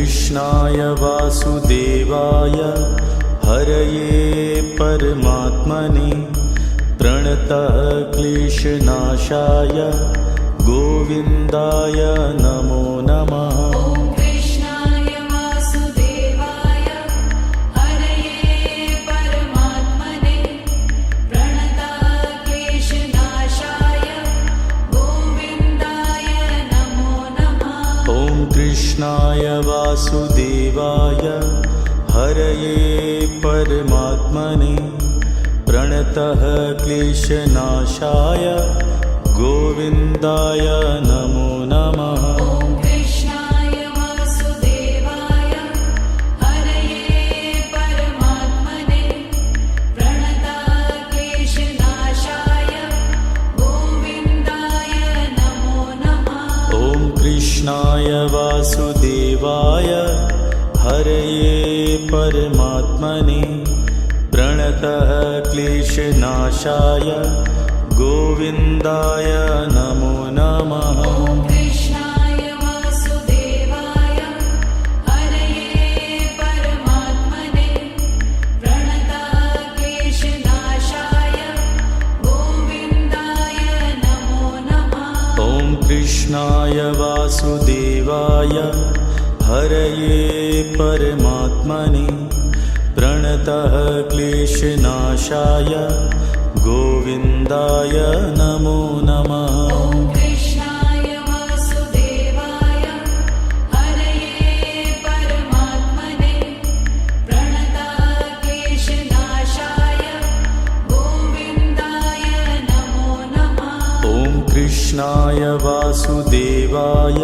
कृष्णाय वासुदेवाय हरये परमात्मने प्रणतः क्लेशनाशाय गोविन्दाय नमो नमः। कृष्णाय वासुदेवाय हरये परमात्मने प्रणतः क्लेशनाशाय गोविन्दाय नमो नमः। कृष्णाय वासुदेवाय हरये परमात्मने प्रणतः क्लेशनाशाय गोविन्दाय नमो नमः। कृष्णाय वासुदेवाय हरये परमात्मने प्रणतः क्लेशनाशाय गोविन्दाय नमो नमः। कृष्णाय वासुदेवाय हरये परमात्मने प्रणतः क्लेशनाशाय गोविन्दाय नमो नमः। कृष्णाय वासुदेवाय हरये परमात्मने प्रणतः क्लेशनाशाय गोविन्दाय नमो नमः। कृष्णाय वासुदेवाय हरये परमात्मने प्रणतः क्लेशनाशाय गोविन्दाय नमो नमः। कृष्णाय वासुदेवाय हरये परमात्मने प्रणतः क्लेशनाशाय गोविन्दाय नमो नमः। कृष्णाय वासुदेवाय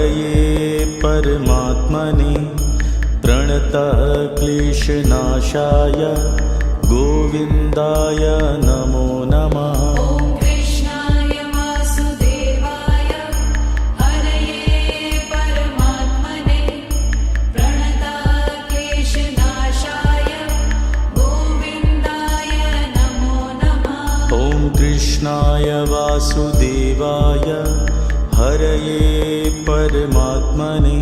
हरये परमात्मने प्रणतः क्लेशनाशाय गोविन्दाय नमो नमः। कृष्णाय वासुदेवाय हरये परमात्मने प्रणतः क्लेशनाशाय गोविन्दाय नमो नमः। कृष्णाय वासुदेवाय हरये परमात्मने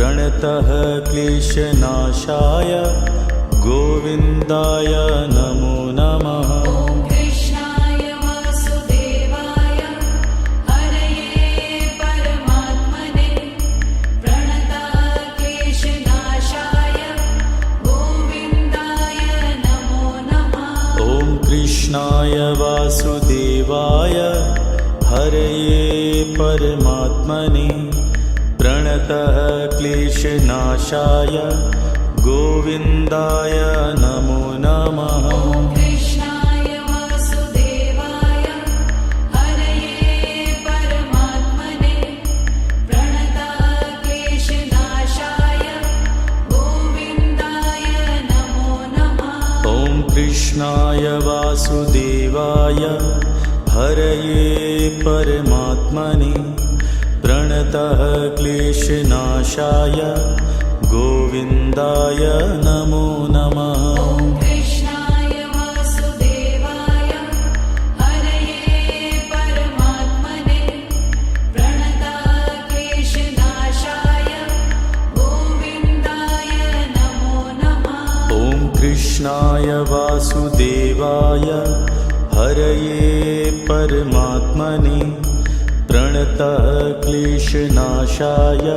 प्रणतः क्लेशनाशाय गोविन्दाय नमो नमः। कृष्णाय वासुदेवाय हरये परमात्मने प्रणतः क्लेशनाशाय गोविन्दाय नमो नमः। कृष्णाय वासुदेवाय हरये परमात्मने प्रणतः क्लेशनाशाय गोविन्दाय नमो नमः। कृष्णाय वासुदेवाय हरये परमात्मने प्रणतः क्लेशनाशाय गोविन्दाय नमो नमः। कृष्णाय वासुदेवाय हरये परमात्मने प्रणतः क्लेशनाशाय गोविन्दाय नमो नमः। कृष्णाय वासुदेवाय हरये परमात्मने प्रणतः क्लेशनाशाय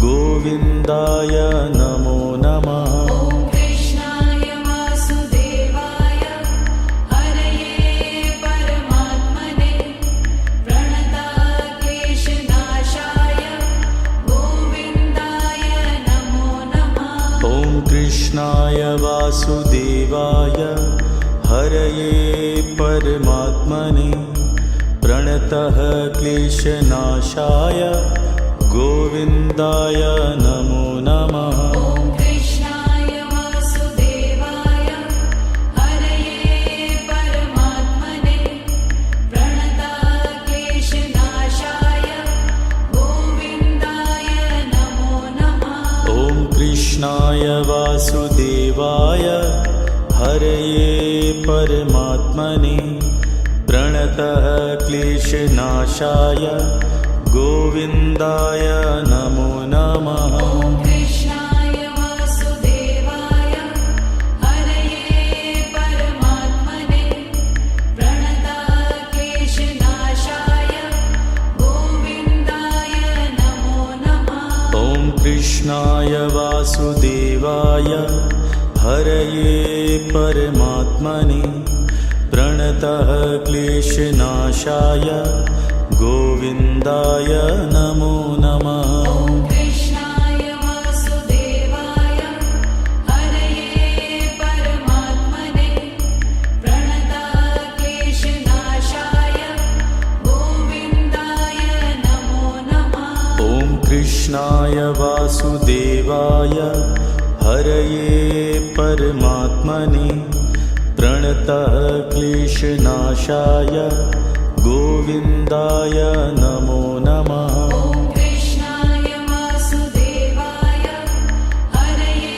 गोविन्दाय नमो नमः। कृष्णाय वासुदेवाय हरये परमात्मने प्रणतः क्लेशनाशाय गोविन्दाय नमो नमः। कृष्णाय वासुदेवाय हरये परमात्मने प्रणतः क्लेशनाशाय गोविन्दाय नमो नमः। कृष्णाय वासुदेवाय हरये परमात्मने प्रणतः क्लेशनाशाय गोविन्दाय नमो नमः। कृष्णाय वासुदेवाय हरये परमात्मने प्रणतः क्लेशनाशाय गोविन्दाय नमो नमः। कृष्णाय वासुदेवाय हरये परमात्मने प्रणतः क्लेशनाशाय गोविन्दाय नमो नमः। कृष्णाय वासुदेवाय हरये परमात्मने प्रणतः क्लेशनाशाय गोविन्दाय नमो नमः। कृष्णाय वासुदेवाय हरये परमात्मने प्रणतः क्लेशनाशाय गोविन्दाय नमो नमः। कृष्णाय वासुदेवाय हरये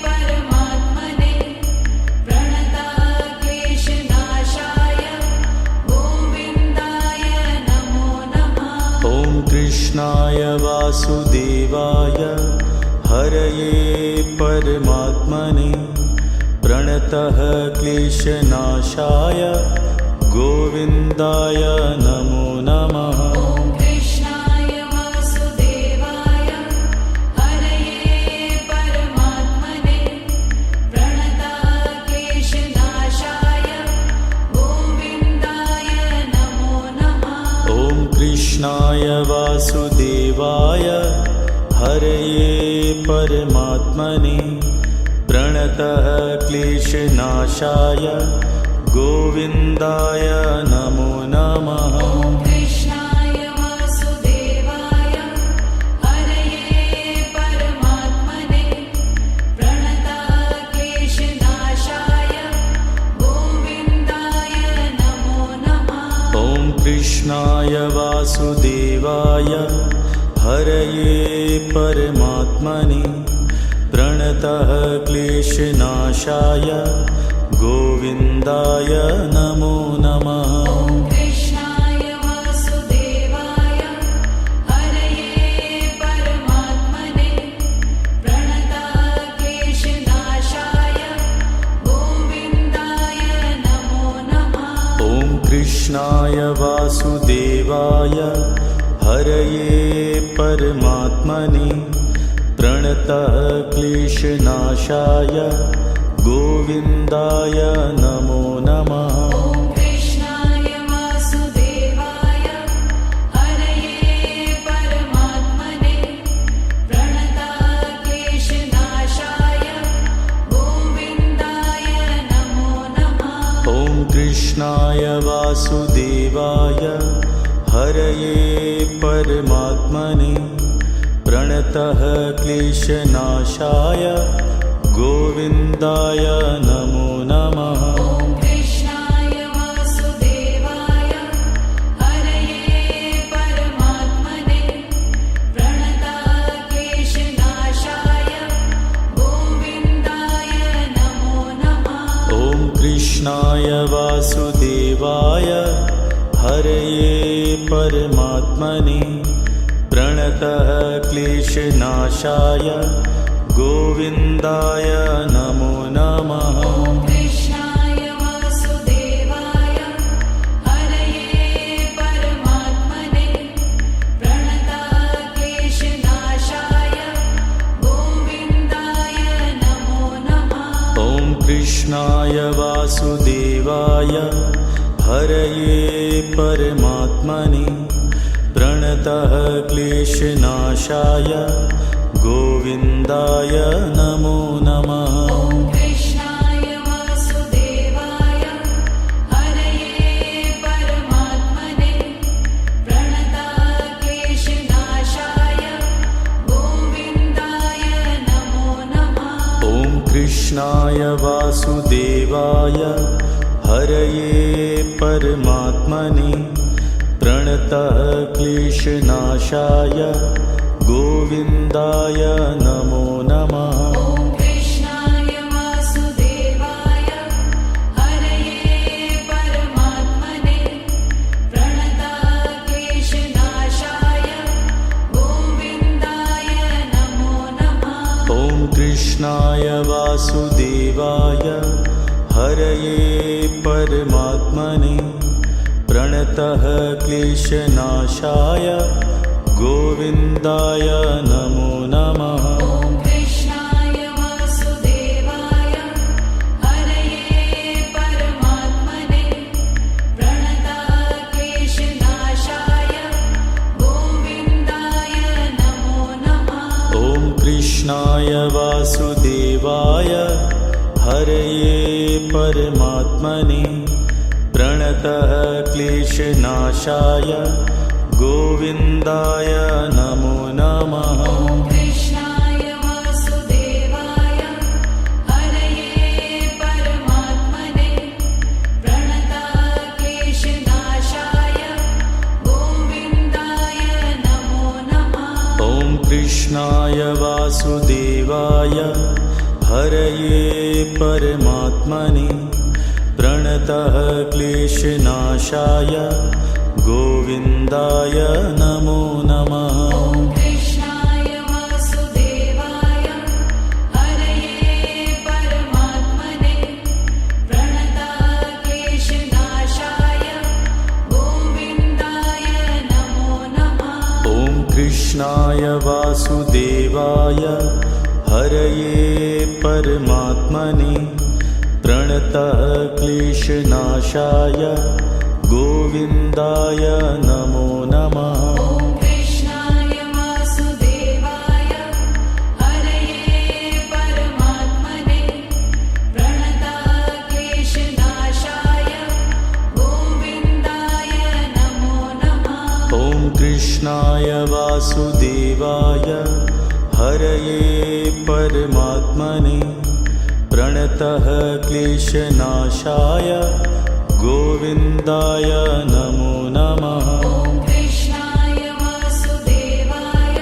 परमात्मने प्रणतः क्लेशनाशाय गोविन्दाय नमो नमः। कृष्णाय वासुदेवाय हरये परमात्मने प्रणतः क्लेशनाशाय गोविन्दाय नमो नमः। कृष्णाय वासुदेवाय हरये परमात्मने प्रणतः क्लेशनाशाय गोविन्दाय नमो नमः। कृष्णाय वासुदेवाय हरये परमात्मने प्रणतः क्लेशनाशाय गोविन्दाय नमो नमः। कृष्णाय वासुदेवाय हरये परमात्मने प्रणतः क्लेशनाशाय गोविन्दाय नमो नमः। कृष्णाय वासुदेवाय हरये परमात्मने प्रणतः क्लेशनाशाय गोविन्दाय नमो नमः। कृष्णाय वासुदेवाय हरये परमात्मने प्रणतः क्लेशनाशाय गोविन्दाय नमो नमः। कृष्णाय वासुदेवाय हरये परमात्मने प्रणतः क्लेशनाशाय गोविन्दाय नमो नमः। कृष्णाय वासुदेवाय हरये परमात्मने प्रणतः क्लेशनाशाय गोविन्दाय नमो नमः। कृष्णाय वासुदेवाय हरये परमात्मने प्रणतः क्लेशनाशाय गोविन्दाय नमो नमः। कृष्णाय वासुदेवाय हरये परमात्मने प्रणतः क्लेशनाशाय गोविन्दाय नमो नमः। कृष्णाय वासुदेवाय हरये परमात्मने प्रणतः क्लेशनाशाय गोविन्दाय नमो नमः। कृष्णाय वासुदेवाय हरये परमात्मने प्रणतः क्लेशनाशाय गोविन्दाय नमो नमः। कृष्णाय वासुदेवाय हरये परमात्मने प्रणतः क्लेशनाशाय गोविन्दाय नमो नमः। कृष्णाय वासुदेवाय हरये परमात्मने प्रणतः क्लेशनाशाय गोविन्दाय नमो नमः। कृष्णाय वासुदेवाय हरये परमात्मने प्रणतः क्लेशनाशाय गोविन्दाय नमो नमः। कृष्णाय वासुदेवाय हरये परमात्मने प्रणतः क्लेशनाशाय गोविन्दाय नमो नमः। कृष्णाय वासुदेवाय हरये परमात्मने प्रणतः क्लेशनाशाय गोविन्दाय नमो नमः। कृष्णाय वासुदेवाय हरये परमात्मने प्रणतः क्लेशनाशाय गोविन्दाय नमो नमः। ॐ कृष्णाय वासुदेवाय हरये परमात्मने प्रणतः क्लेशनाशाय गोविन्दाय नमो नमः। ॐ कृष्णाय वासुदेवाय हरये परमात्मने प्रणतः क्लेशनाशाय गोविन्दाय नमो नमः। ॐ कृष्णाय वासुदेवाय हरये परमात्मने प्रणतः क्लेशनाशाय गोविन्दाय नमो नमः। ॐ कृष्णाय वासुदेवाय हरये परमात्मने प्रणतः क्लेशनाशाय गोविन्दाय नमो नमः। ॐ कृष्णाय वासुदेवाय हरये परमात्मने प्रणतः क्लेशनाशाय गोविन्दाय नमो नमः। ॐ कृष्णाय वासुदेवाय हरये परमात्मने प्रणतः क्लेशनाशाय गोविन्दाय नमो नमः। ॐ कृष्णाय वासुदेवाय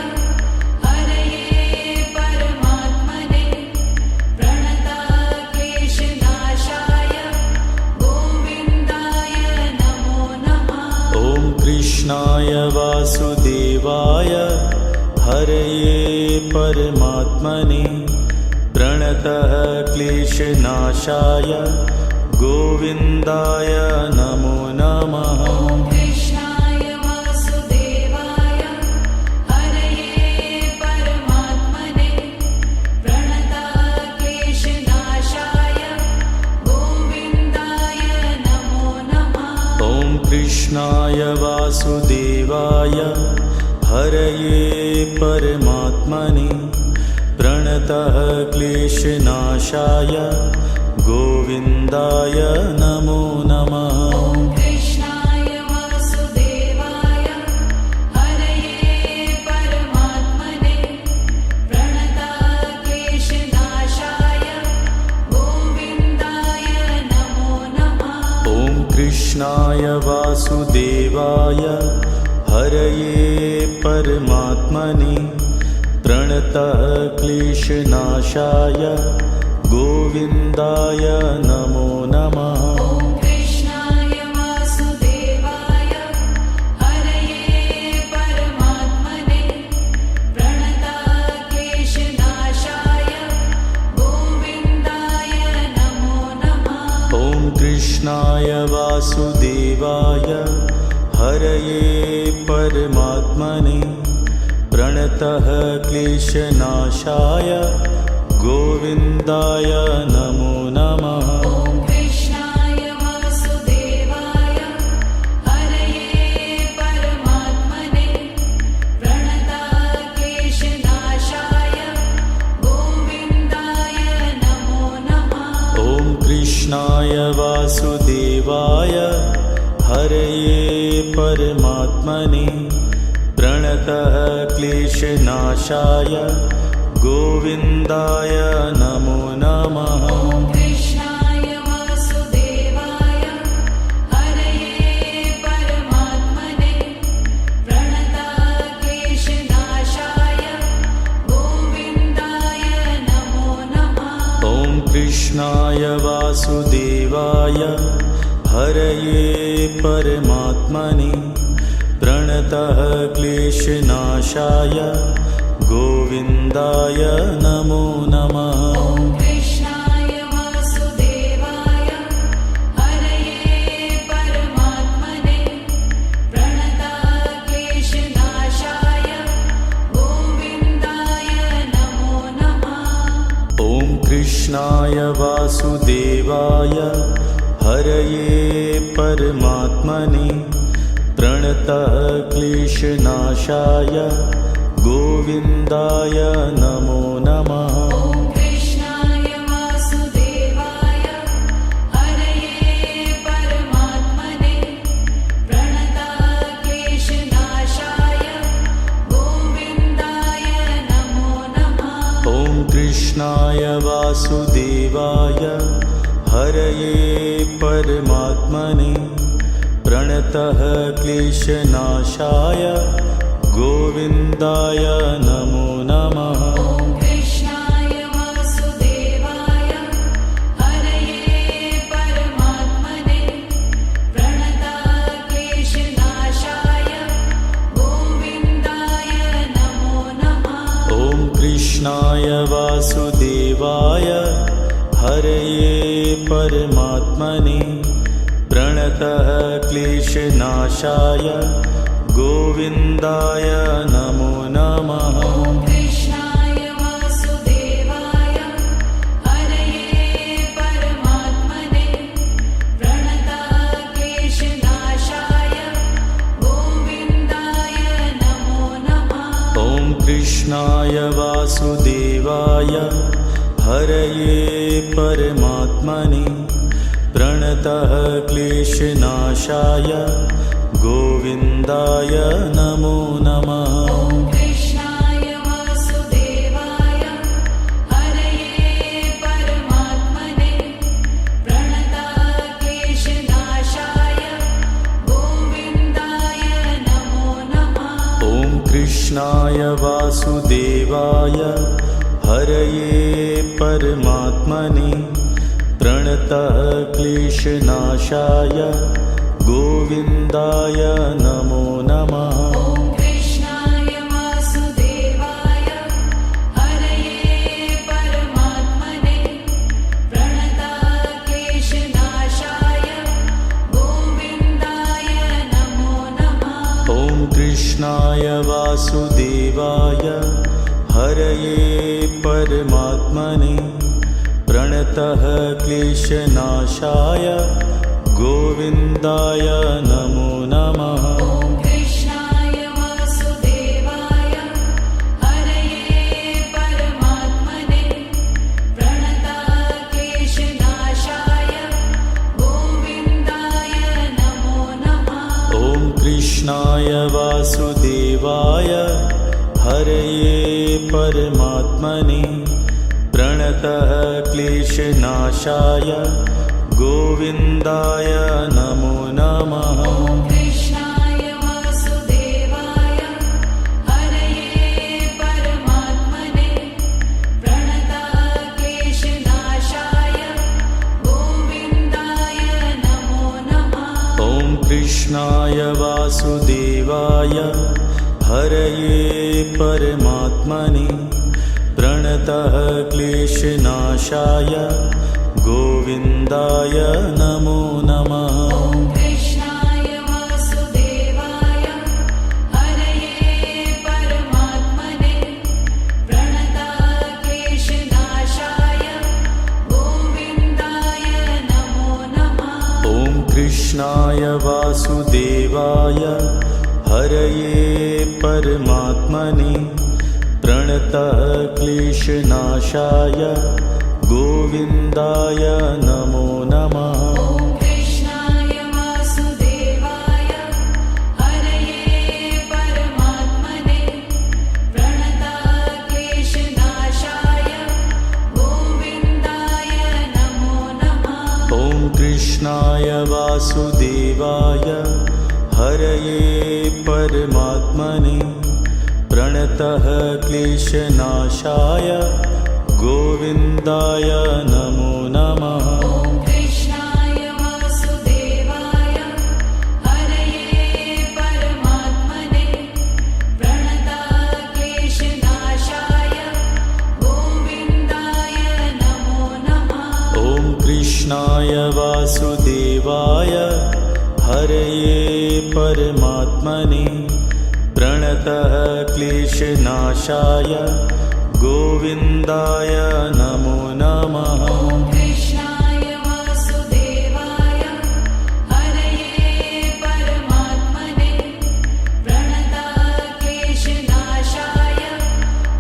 हरये परमात्मने प्रणतः क्लेशनाशाय गोविन्दाय नमो नमः। ॐ कृष्णाय वासुदेवाय हरये परमात्मने प्रणतः क्लेशनाशाय गोविन्दाय नमो नमः। ॐ कृष्णाय वासुदेवाय हरये परमात्मने प्रणतः क्लेशनाशाय गोविन्दाय नमो नमः। ॐ कृष्णाय वासुदेवाय हरये परमात्मने प्रणतः क्लेशनाशाय गोविन्दाय नमो नमः। ॐ कृष्णाय वासुदेवाय हरये परमात्मने प्रणतः क्लेशनाशाय गोविन्दाय नमो नमः। ॐ कृष्णाय वासुदेवाय हरये परमात्मने प्रणतः क्लेशनाशाय गोविन्दाय नमो नमः। ॐ कृष्णाय वासुदेवाय हरये परमात्मने प्रणतः क्लेशनाशाय गोविन्दाय नमो नमः। ॐ कृष्णाय वासुदेवाय हरये परमात्मने प्रणतः क्लेशनाशाय गोविन्दाय नमो नमः। ॐ कृष्णाय वासुदेवाय हरये परमात्मने प्रणतः क्लेशनाशाय गोविन्दाय नमो नमः। ॐ कृष्णाय वासुदेवाय हरये परमात्मने प्रणतः क्लेशनाशाय गोविन्दाय नमो नमः। ॐ कृष्णाय वासुदेवाय हरये परमात्मने प्रणतः क्लेशनाशाय गोविन्दाय नमो नमः। ॐ कृष्णाय वासुदेवाय हरये परमात्मने प्रणतः क्लेशनाशाय गोविन्दाय नमो नमः। ॐ कृष्णाय वासुदेवाय हरये परमात्मने प्रणतः क्लेशनाशाय गोविन्दाय नमो नमः। ॐ कृष्णाय वासुदेवाय हरये परमात्मने प्रणतः क्लेशनाशाय गोविन्दाय नमो नमः। कृष्णाय वासुदेवाय हरये परमात्मने प्रणतः क्लेशनाशाय गोविन्दाय नमो नमः। ॐ कृष्णाय वासुदेवाय हरये परमात्मने प्रणतः क्लेशनाशाय गोविन्दाय नमो नमः। ॐ कृष्णाय वासुदेवाय हरये परमात्मने प्रणतः क्लेशनाशाय गोविन्दाय नमो नमः। ॐ कृष्णाय वासुदेवाय हरये परमात्मने प्रणतः क्लेशनाशाय गोविन्दाय नमो नमः। ॐ कृष्णाय वासुदेवाय हरये परमात्मने प्रणतः क्लेशनाशाय गोविन्दाय नमो नमः। ॐ कृष्णाय वासुदेवाय हरये परमात्मने प्रणतः क्लेशनाशाय गोविन्दाय नमो नमः। ॐ कृष्णाय वासुदेवाय हरये परमात्मने प्रणतः क्लेशनाशाय गोविन्दाय नमो नमः। ॐ कृष्णाय वासुदेवाय हरये परमात्मने प्रणतः क्लेशनाशाय गोविन्दाय नमो नमः। ॐ कृष्णाय वासुदेवाय हरये परमात्मने प्रणतः क्लेशनाशाय गोविन्दाय नमो नमः। ॐ कृष्णाय वासुदेवाय हरये परमात्मने प्रणतः क्लेशनाशाय गोविन्दाय नमो नमः। ॐ कृष्णाय वासुदेवाय हरये परमात्मने प्रणतः क्लेशनाशाय गोविन्दाय नमो नमः। ॐ कृष्णाय वासुदेवाय हरये परमात्मने प्रणतः क्लेशनाशाय गोविन्दाय नमो नमः। ॐ कृष्णाय वासुदेवाय हरये परमात्मने प्रणतः क्लेशनाशाय गोविन्दाय नमो नमः। ॐ कृष्णाय वासुदेवाय हरये परमात्मने प्रणतः क्लेशनाशाय गोविन्दाय नमो नमः। ॐ कृष्णाय वासुदेवाय हरये परमात्मने प्रणतः क्लेशनाशाय गोविन्दाय नमो नमः। ॐ कृष्णाय वासुदेवाय हरये परमात्मने प्रणतः क्लेशनाशाय गोविन्दाय नमो नमः। ॐ कृष्णाय वासुदेवाय हरये परमात्मने प्रणतः क्लेशनाशाय गोविन्दाय नमो नमः। ॐ कृष्णाय वासुदेवाय हरये परमात्मने प्रणतः क्लेशनाशाय गोविन्दाय नमो नमः। ॐ कृष्णाय वासुदेवाय हरये परमात्मने प्रणतः क्लेशनाशाय गोविन्दाय नमो नमः। ॐ कृष्णाय वासुदेवाय हरये परमात्मने प्रणतः क्लेशनाशाय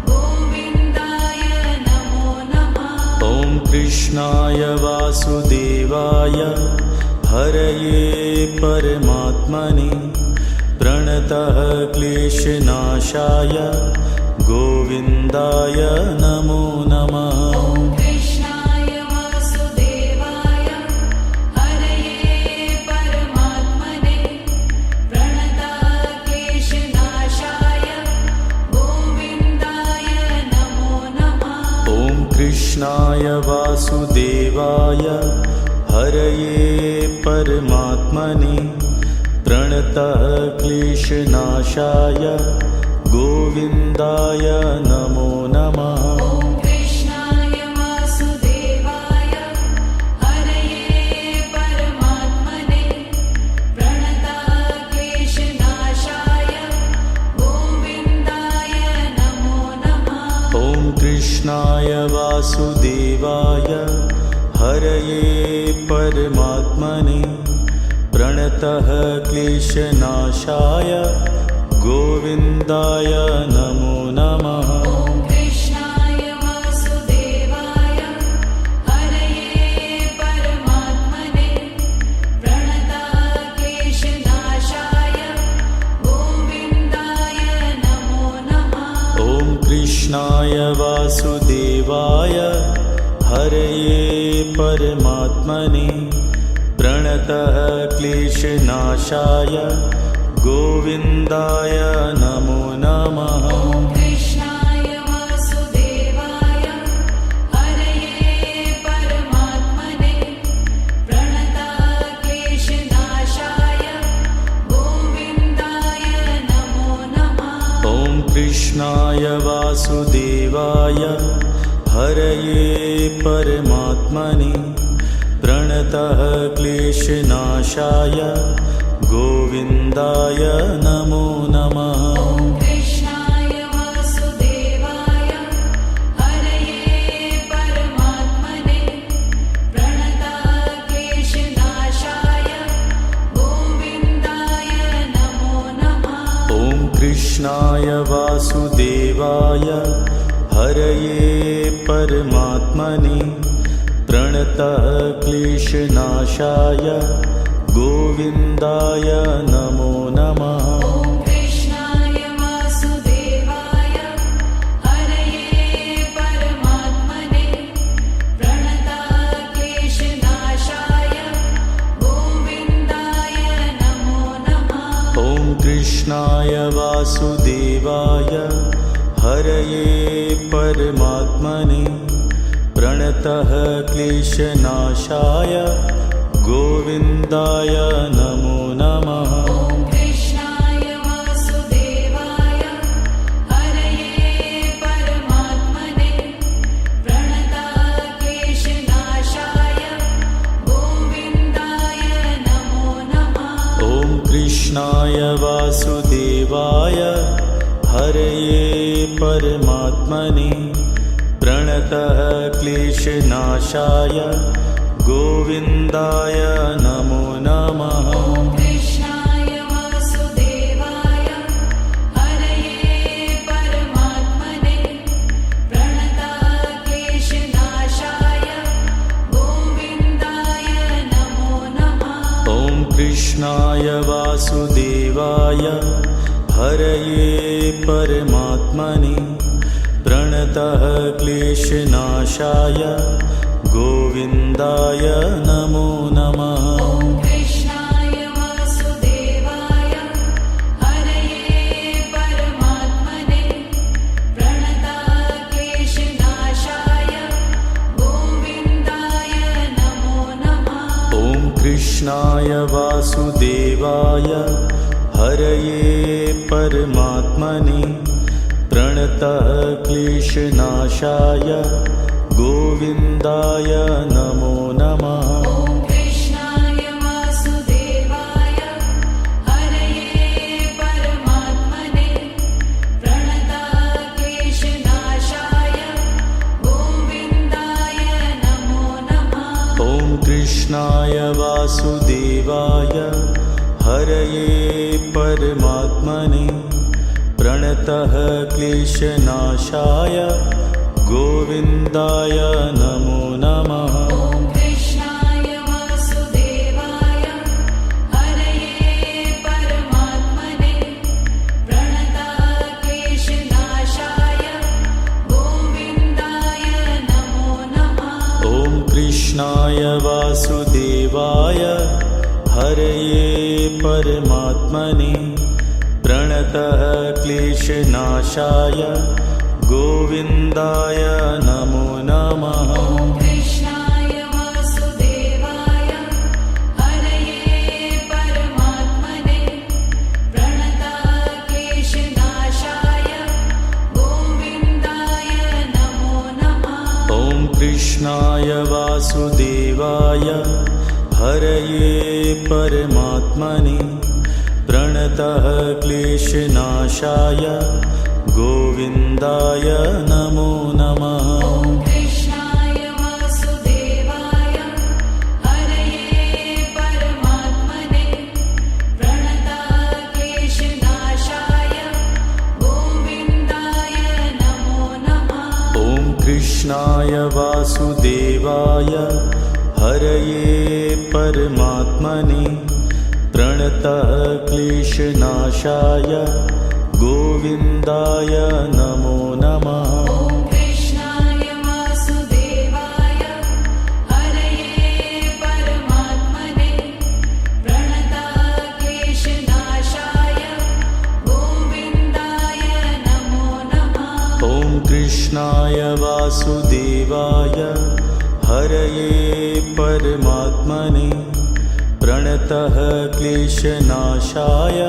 गोविन्दाय नमो नमः। ॐ कृष्णाय वासुदेवाय हरये परमात्मने प्रणतः क्लेशनाशाय गोविन्दाय नमो नमः। कृष्णाय वासुदेवाय हरये परमात्मने प्रणतः क्लेशनाशाय गोविन्दाय नमो नमः। ॐ कृष्णाय वासुदेवाय हरये परमात्मने प्रणतः क्लेशनाशाय गोविन्दाय नमो नमः। ॐ कृष्णाय वासुदेवाय हरये परमात्मने प्रणतः क्लेशनाशाय गोविन्दाय नमो नमः। ॐ कृष्णाय वासुदेवाय हरये परमात्मने प्रणतः क्लेशनाशाय गोविन्दाय नमो नमः। ॐ कृष्णाय वासुदेवाय हरये परमात्मने प्रणतः क्लेशनाशाय गोविन्दाय नमो नमः। ॐ कृष्णाय वासुदेवाय हरये परमात्मने प्रणतः क्लेशनाशाय गोविन्दाय नमो नमः। ॐ कृष्णाय वासुदेवाय हरये परमात्मने प्रणतः क्लेशनाशाय गोविन्दाय नमो नमः। ॐ कृष्णाय वासुदेवाय हरये परमात्मने प्रणतः क्लेशनाशाय गोविन्दाय नमो नमः। ॐ कृष्णाय वासुदेवाय हरये परमात्मने प्रणतः क्लेशनाशाय गोविन्दाय नमो नमः। ॐ कृष्णाय वासुदेवाय हरये परमात्मने प्रणतः क्लेशनाशाय गोविन्दाय नमो नमः। ॐ कृष्णाय वासुदेवाय हरये परमात्मने प्रणतः क्लेशनाशाय गोविन्दाय नमो नमः। ॐ कृष्णाय वासुदेवाय हरये परमात्मने प्रणतः क्लेशनाशाय गोविन्दाय नमो नमः। ॐ कृष्णाय वासुदेवाय हरये परमात्मने प्रणतः क्लेशनाशाय गोविन्दाय नमो नमः। ॐ कृष्णाय वासुदेवाय हरये परमात्मने प्रणतः क्लेशनाशाय गोविन्दाय नमो नमः। ॐ कृष्णाय वासुदेवाय हरये परमात्मने प्रणतः क्लेशनाशाय गोविन्दाय नमो नमः। ॐ कृष्णाय वासुदेवाय हरये परमात्मने प्रणतः क्लेशनाशाय गोविन्दाय नमो नमः। ॐ कृष्णाय वासुदेवाय हरये परमात्मने प्रणतः क्लेशनाशाय गोविन्दाय नमो नमः। ॐ कृष्णाय वासुदेवाय हरये परमात्मने प्रणतः क्लेशनाशाय गोविन्दाय नमो नमः। ॐ कृष्णाय वासुदेवाय हरये परमात्मने प्रणतः क्लेशनाशाय गोविन्दाय नमो नमः। ॐ कृष्णाय वासुदेवाय हरये परमात्मने प्रणतः क्लेशनाशाय गोविन्दाय नमो नमः। ॐ कृष्णाय वासुदेवाय हरये परमात्मने प्रणतः क्लेशनाशाय गोविन्दाय नमो नमः। नमः। ॐ कृष्णाय वासुदेवाय हरये परमात्मने प्रणतक्लेशनाशाय गोविन्दाय नमो नमः। ॐ कृष्णाय वासुदेवाय हरये परमात्मने प्रणतः क्लेशनाशाय गोविन्दाय नमो नमः। ॐ कृष्णाय वासुदेवाय हरये परमात्मने प्रणतक्लेशनाशाय गोविन्दाय नमो नमः। ॐ कृष्णाय वासुदेवाय हरये परमात्मने प्रणतः क्लेशनाशाय गोविन्दाय नमो नमः। ॐ कृष्णाय वासुदेवाय हरये परमात्मने प्रणतक्लेशनाशाय गोविन्दाय नमो नमः। ॐ कृष्णाय वासुदेवाय हरये परमात्मने प्रणतः क्लेशनाशाय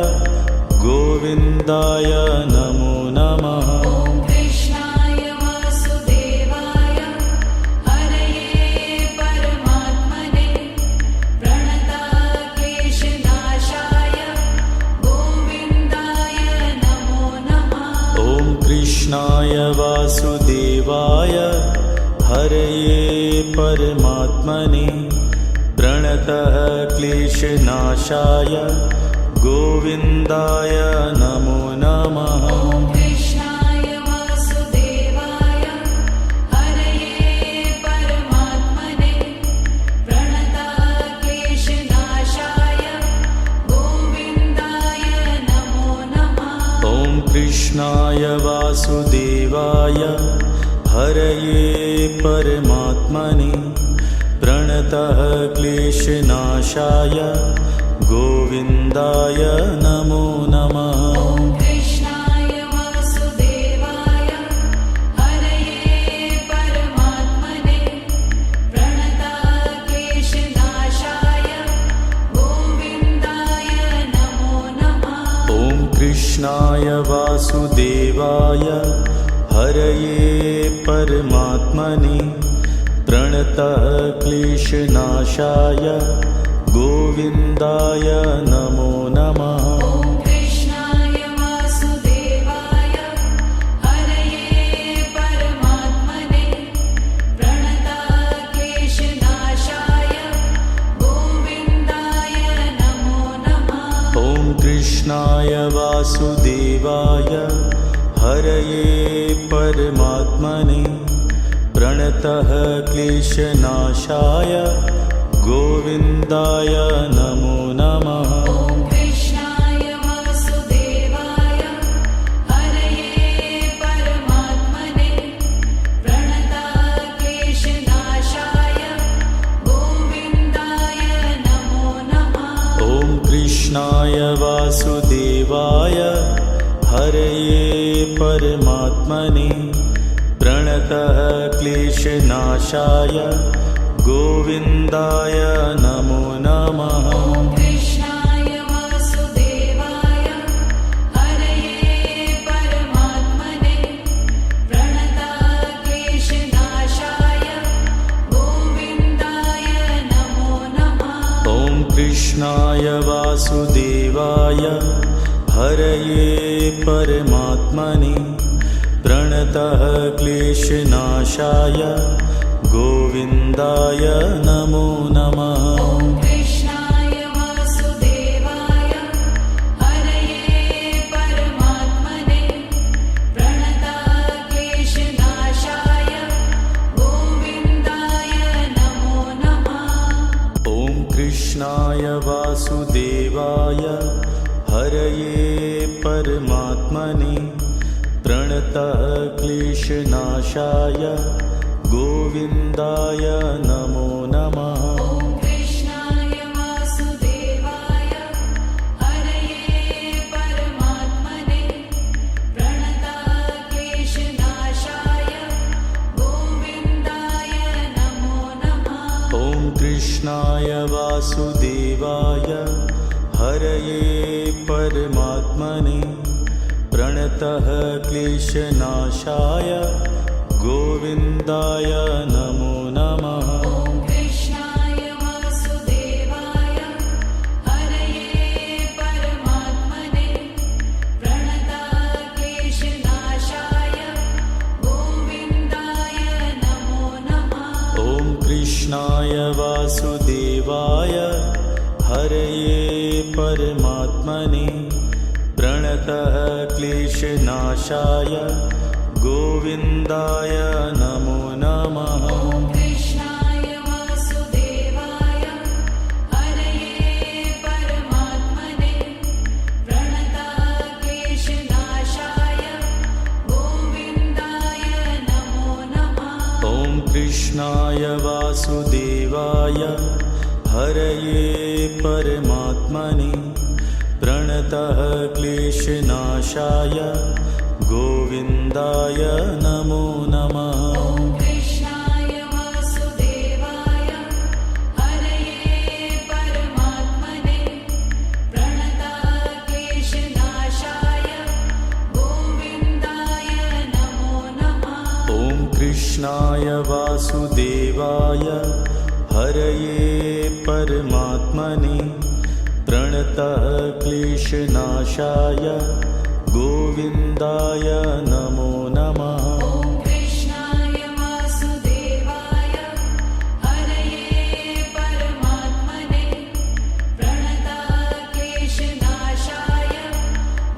गोविन्दाय नमो नमः। ॐ कृष्णाय वासुदेवाय हरये परमात्मने प्रणतक्लेशनाशाय गोविन्दाय नमो नमः। ॐ कृष्णाय वासुदेवाय हरये परमात्मने प्रणतः क्लेशनाशाय गोविन्दाय नमो नमः। ॐ कृष्णाय वासुदेवाय हरये परमात्मने प्रणतक्लेशनाशाय गोविन्दाय नमो नमः। ॐ कृष्णाय वासुदेवाय हरये परमात्मने प्रणतः क्लेशनाशाय गोविन्दाय नमो नमः। ॐ कृष्णाय वासुदेवाय हरये परमात्मने प्रणतक्लेशनाशाय गोविन्दाय नमो नमः। ॐ कृष्णाय वासुदेवाय हरये परमात्मने प्रणतः क्लेशनाशाय गोविन्दाय नमो नमः। ॐ कृष्णाय वासुदेवाय हरये परमात्मने प्रणतक्लेशनाशाय गोविन्दाय नमो नमः। ॐ कृष्णाय वासुदेवाय हरये परमात्मने प्रणतः क्लेशनाशाय गोविन्दाय नमो नमः। ॐ कृष्णाय वासुदेवाय हरये परमात्मने प्रणतक्लेशनाशाय गोविन्दाय नमो नमः। ॐ कृष्णाय वासुदेवाय हरये परमात्मने प्रणतः क्लेशनाशाय गोविन्दाय नमो नमः। ॐ कृष्णाय वासुदेवाय हरये परमात्मने प्रणतक्लेशनाशाय गोविन्दाय नमो नमः। ॐ कृष्णाय वासुदेवाय हरये परमात्मने प्रणतः क्लेशनाशाय गोविन्दाय नमो नमः। ॐ कृष्णाय वासुदेवाय हरये परमात्मने प्रणतक्लेशनाशाय गोविन्दाय नमो नमः। ॐ कृष्णाय वासुदेवाय हरये परमात्मने प्रणतः क्लेशनाशाय गोविन्दाय नमो नमः। ॐ कृष्णाय वासुदेवाय हरये परमात्मने प्रणतक्लेशनाशाय गोविन्दाय कृष्णाय वासुदेवाय हरये परमात्मने प्रणतः क्लेशनाशाय गोविन्दाय नमो नमः। ॐ कृष्णाय वासुदेवाय हरये परमात्मने प्रणतः क्लेशनाशाय गोविन्दाय नमो नमः। ॐ कृष्णाय वासुदेवाय हरये परमात्मने प्रणतः क्लेशनाशाय गोविन्दाय नमो नमः। ॐ कृष्णाय वासुदेवाय हरये परमात्मने प्रणतः क्लेशनाशाय गोविन्दाय नमो नमः। ॐ कृष्णाय वासुदेवाय हरये परमात्मने प्रणतः क्लेशनाशाय गोविन्दाय नमो नमः। ॐ कृष्णाय वासुदेवाय हरये परमात्मने प्रणतः क्लेशनाशाय गोविन्दाय नमो नमः। ॐ कृष्णाय वासुदेवाय हरये परमात्मने प्रणतः क्लेशनाशाय गोविन्दाय नमो नमः। ॐ कृष्णाय वासुदेवाय हरये परमात्मने प्रणतः क्लेशनाशाय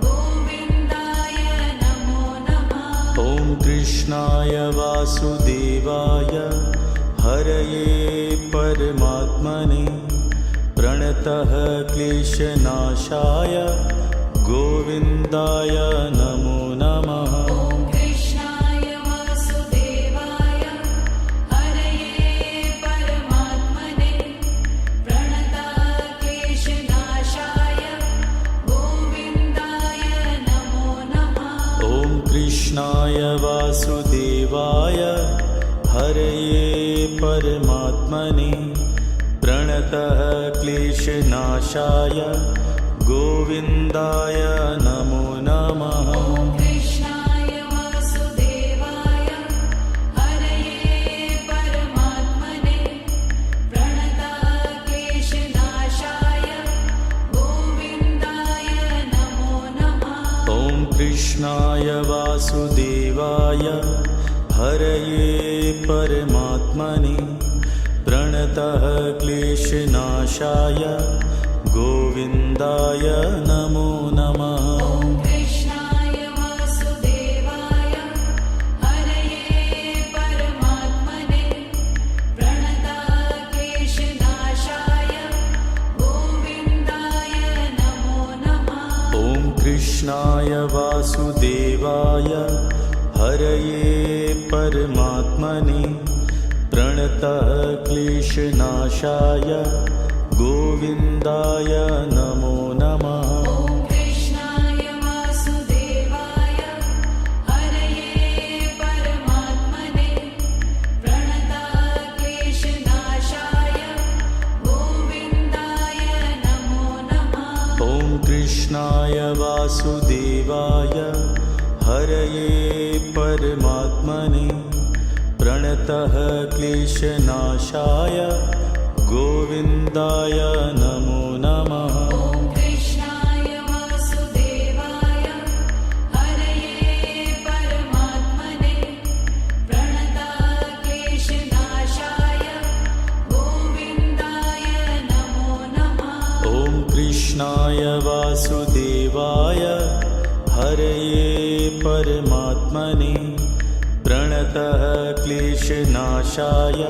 गोविन्दाय नमो नमः। ॐ कृष्णाय वासुदेवाय हरये परमात्मने प्रणतः क्लेशनाशाय गोविन्दाय नमो नमः। ॐ कृष्णाय वासुदेवाय हरये परमात्मने प्रणतः क्लेशनाशाय गोविन्दाय नमो नमः। ॐ कृष्णाय वासुदेवाय हरये परमात्मने प्रणतः क्लेशनाशाय गोविन्दाय नमो नमः। ॐ कृष्णाय वासुदेवाय हरये परमात्मने प्रणतः क्लेशनाशाय गोविन्दाय नमो नमः। ॐ कृष्णाय वासुदेवाय हरये परमात्मने प्रणतः क्लेशनाशाय गोविन्दाय नमो नमः। ॐ कृष्णाय वासुदेवाय हरये परमात्मने प्रणतः क्लेशनाशाय गोविन्दाय नमो नमः। ॐ कृष्णाय वासुदेवाय हरये परमात्मने प्रणतः क्लेशनाशाय गोविन्दाय नमो नमः। ॐ कृष्णाय वासुदेवाय हरये परमात्मने प्रणतः क्लेशनाशाय गोविन्दाय नमो नमः। ॐ कृष्णाय वासुदेवाय हरये परमात्मने प्रणतः क्लेशनाशाय गोविन्दाय नमो नमः। ॐ कृष्णाय वासुदेवाय हरये परमात्मने प्रणतः क्लेशनाशाय गोविन्दाय नमो नमः। ॐ कृष्णाय वासुदेवाय हरये परमात्मने प्रणतः क्लेशनाशाय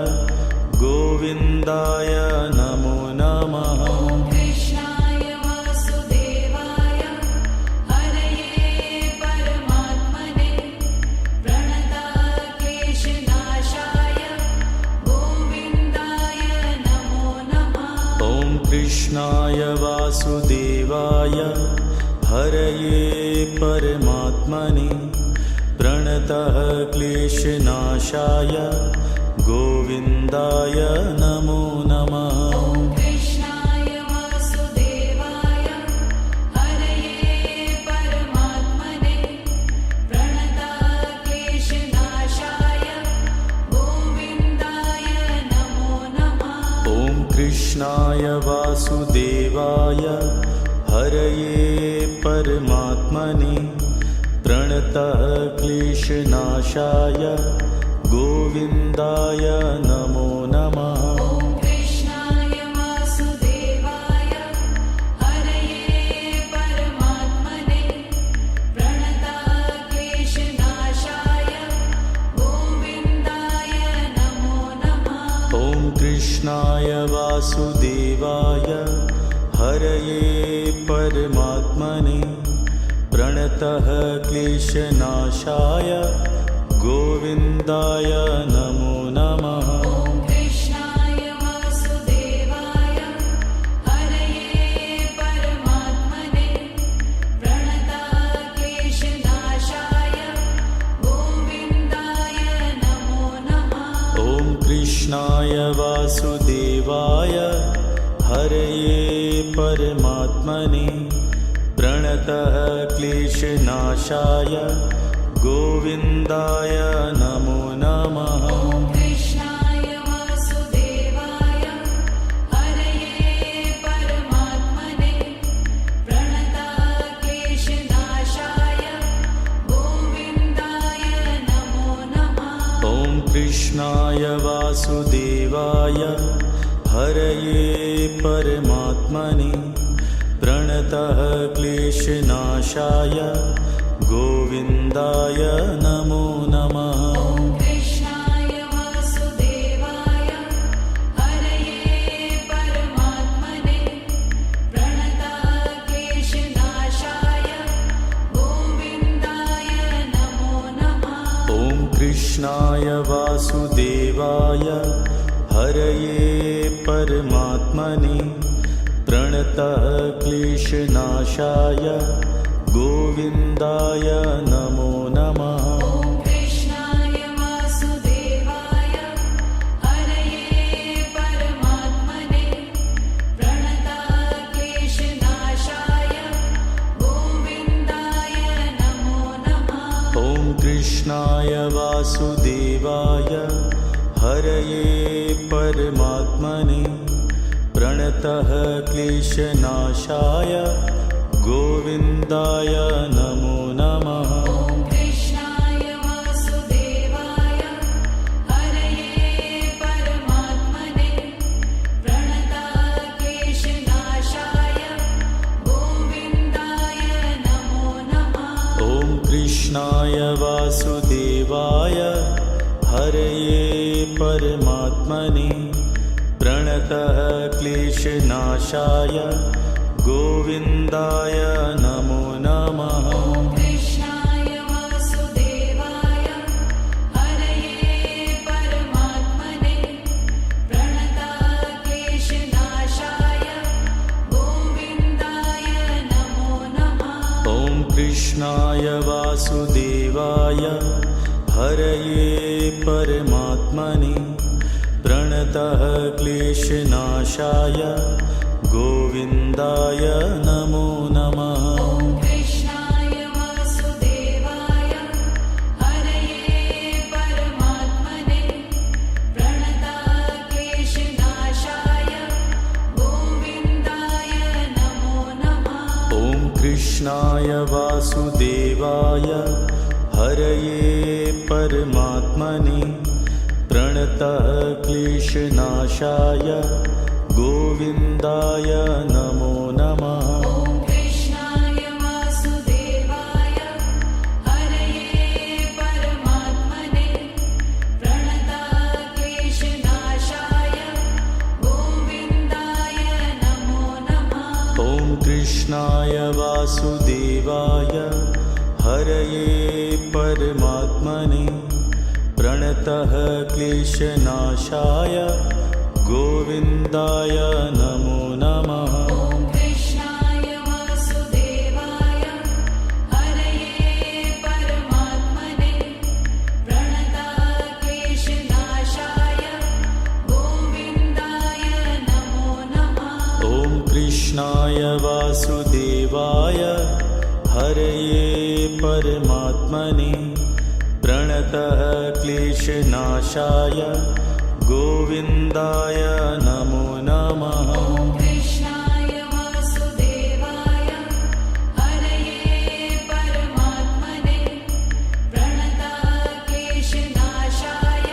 गोविन्दाय नमो नमः। ॐ कृष्णाय वासुदेवाय हरये परमात्मने प्रणतः क्लेशनाशाय गोविन्दाय नमो नमः। ॐ कृष्णाय वासुदेवाय हरये परमात्मने प्रणतः क्लेशनाशाय गोविन्दाय नमो नमः। ॐ कृष्णाय वासुदेवाय हरये परमात्मने प्रणतक्लेशनाशाय गोविन्दाय नमो नमः। ॐ कृष्णाय वासुदेवाय हरये परमात्मने प्रणतः क्लेशनाशाय गोविन्दाय नमो नमः। ॐ कृष्णाय वासुदेवाय हरये परमात्मने प्रणतक्लेशनाशाय गोविन्दाय नमो नमः। ॐ कृष्णाय वासुदेवाय हरये परमात्मने प्रणतः क्लेशनाशाय गोविन्दाय नमो नमः। ॐ कृष्णाय वासुदेवाय हरये परमात्मने प्रणतक्लेशनाशाय गोविन्दाय नमो नमः। ॐ कृष्णाय वासुदेवाय हरये परमात्मने प्रणतः क्लेशनाशाय गोविन्दाय नमो नमः। ॐ कृष्णाय वासुदेवाय हरये परमात्मने प्रणतक्लेशनाशाय गोविन्दाय नमो नमः। ॐ कृष्णाय वासुदेवाय हरये परमात्मने प्रणतः क्लेशनाशाय गोविन्दाय नमो नमः। ॐ कृष्णाय वासुदेवाय हरये परमात्मने प्रणतक्लेशनाशाय गोविन्दाय नमो नमः। ॐ कृष्णाय वासुदेवाय हरये परमात्मने प्रणतः क्लेशनाशाय गोविन्दाय नमो नमः। ॐ कृष्णाय वासुदेवाय हरये परमात्मने प्रणतक्लेशनाशाय गोविन्दाय नमो नमः। ॐ कृष्णाय वासुदेवाय हरये परमात्मने प्रणतः क्लेशनाशाय गोविन्दाय नमो नमः। ॐ कृष्णाय वासुदेवाय हरये परमात्मने प्रणतक्लेशनाशाय गोविन्दाय नमो नमः। ॐ कृष्णाय वासुदेवाय हरये परमात्मने प्रणतः क्लेशनाशाय गोविन्दाय नमो नमः। ॐ कृष्णाय वासुदेवाय हरये परमात्मने प्रणतक्लेशनाशाय गोविन्दाय नमो नमः। ॐ कृष्णाय वासुदेवाय हरये परमात्मने प्रणतः क्लेशनाशाय गोविन्दाय नमो नमः। ॐ कृष्णाय वासुदेवाय हरये परमात्मने प्रणतक्लेशनाशाय गोविन्दाय नमो नमः। ॐ कृष्णाय वासुदेवाय हरये परमात्मने प्रणतः क्लेशनाशाय गोविन्दाय नमो नमः। ॐ कृष्णाय वासुदेवाय हरये परमात्मने प्रणतक्लेशनाशाय गोविन्दाय नमो नमः। ॐ कृष्णाय वासुदेवाय हरये परमात्मने प्रणतः क्लेशनाशाय गोविन्दाय नमो नमः। ॐ कृष्णाय वासुदेवाय हरये परमात्मने प्रणतक्लेशनाशाय कृष्णाय वासुदेवाय हरये परमात्मने प्रणतः क्लेशनाशाय गोविन्दाय नमो नमः। ॐ कृष्णाय वासुदेवाय हरये परमात्मने प्रणतः क्लेशनाशाय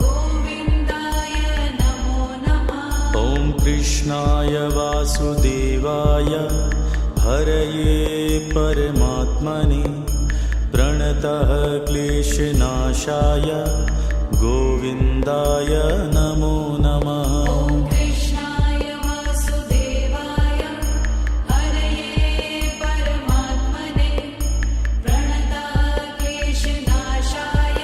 गोविन्दाय नमो नमः। ॐ कृष्णाय वासुदेवाय हरये परमात्मने प्रणतः क्लेशनाशाय गोविन्दाय नमो नमः। ॐ कृष्णाय वासुदेवाय हरये परमात्मने प्रणतः क्लेशनाशाय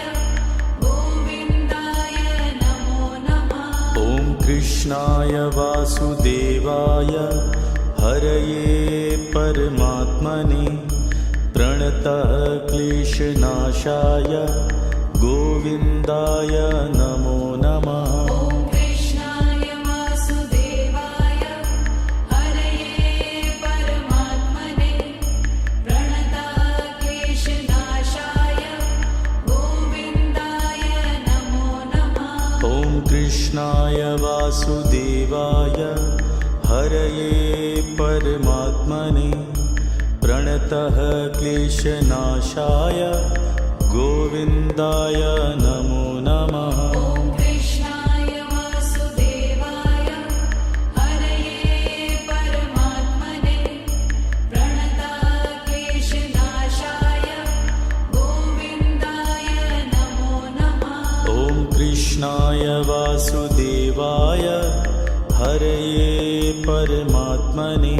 गोविन्दाय नमो नमः। ॐ कृष्णाय वासुदेवाय हरये परमात्मने प्रणतः क्लेशनाशाय गोविन्दाय नमो नमः। ॐ कृष्णाय वासुदेवाय हरये परमात्मने प्रणतः क्लेशनाशाय गोविन्दाय नमो नमः। ॐ कृष्णाय वासुदेवाय हरये परमात्मने प्रणतः क्लेशनाशाय गोविन्दाय नमो नमः। ॐ कृष्णाय वासुदेवाय हरये परमात्मने प्रणतः क्लेशनाशाय गोविन्दाय नमो नमः। ॐ कृष्णाय वासुदेवाय हरये परमात्मने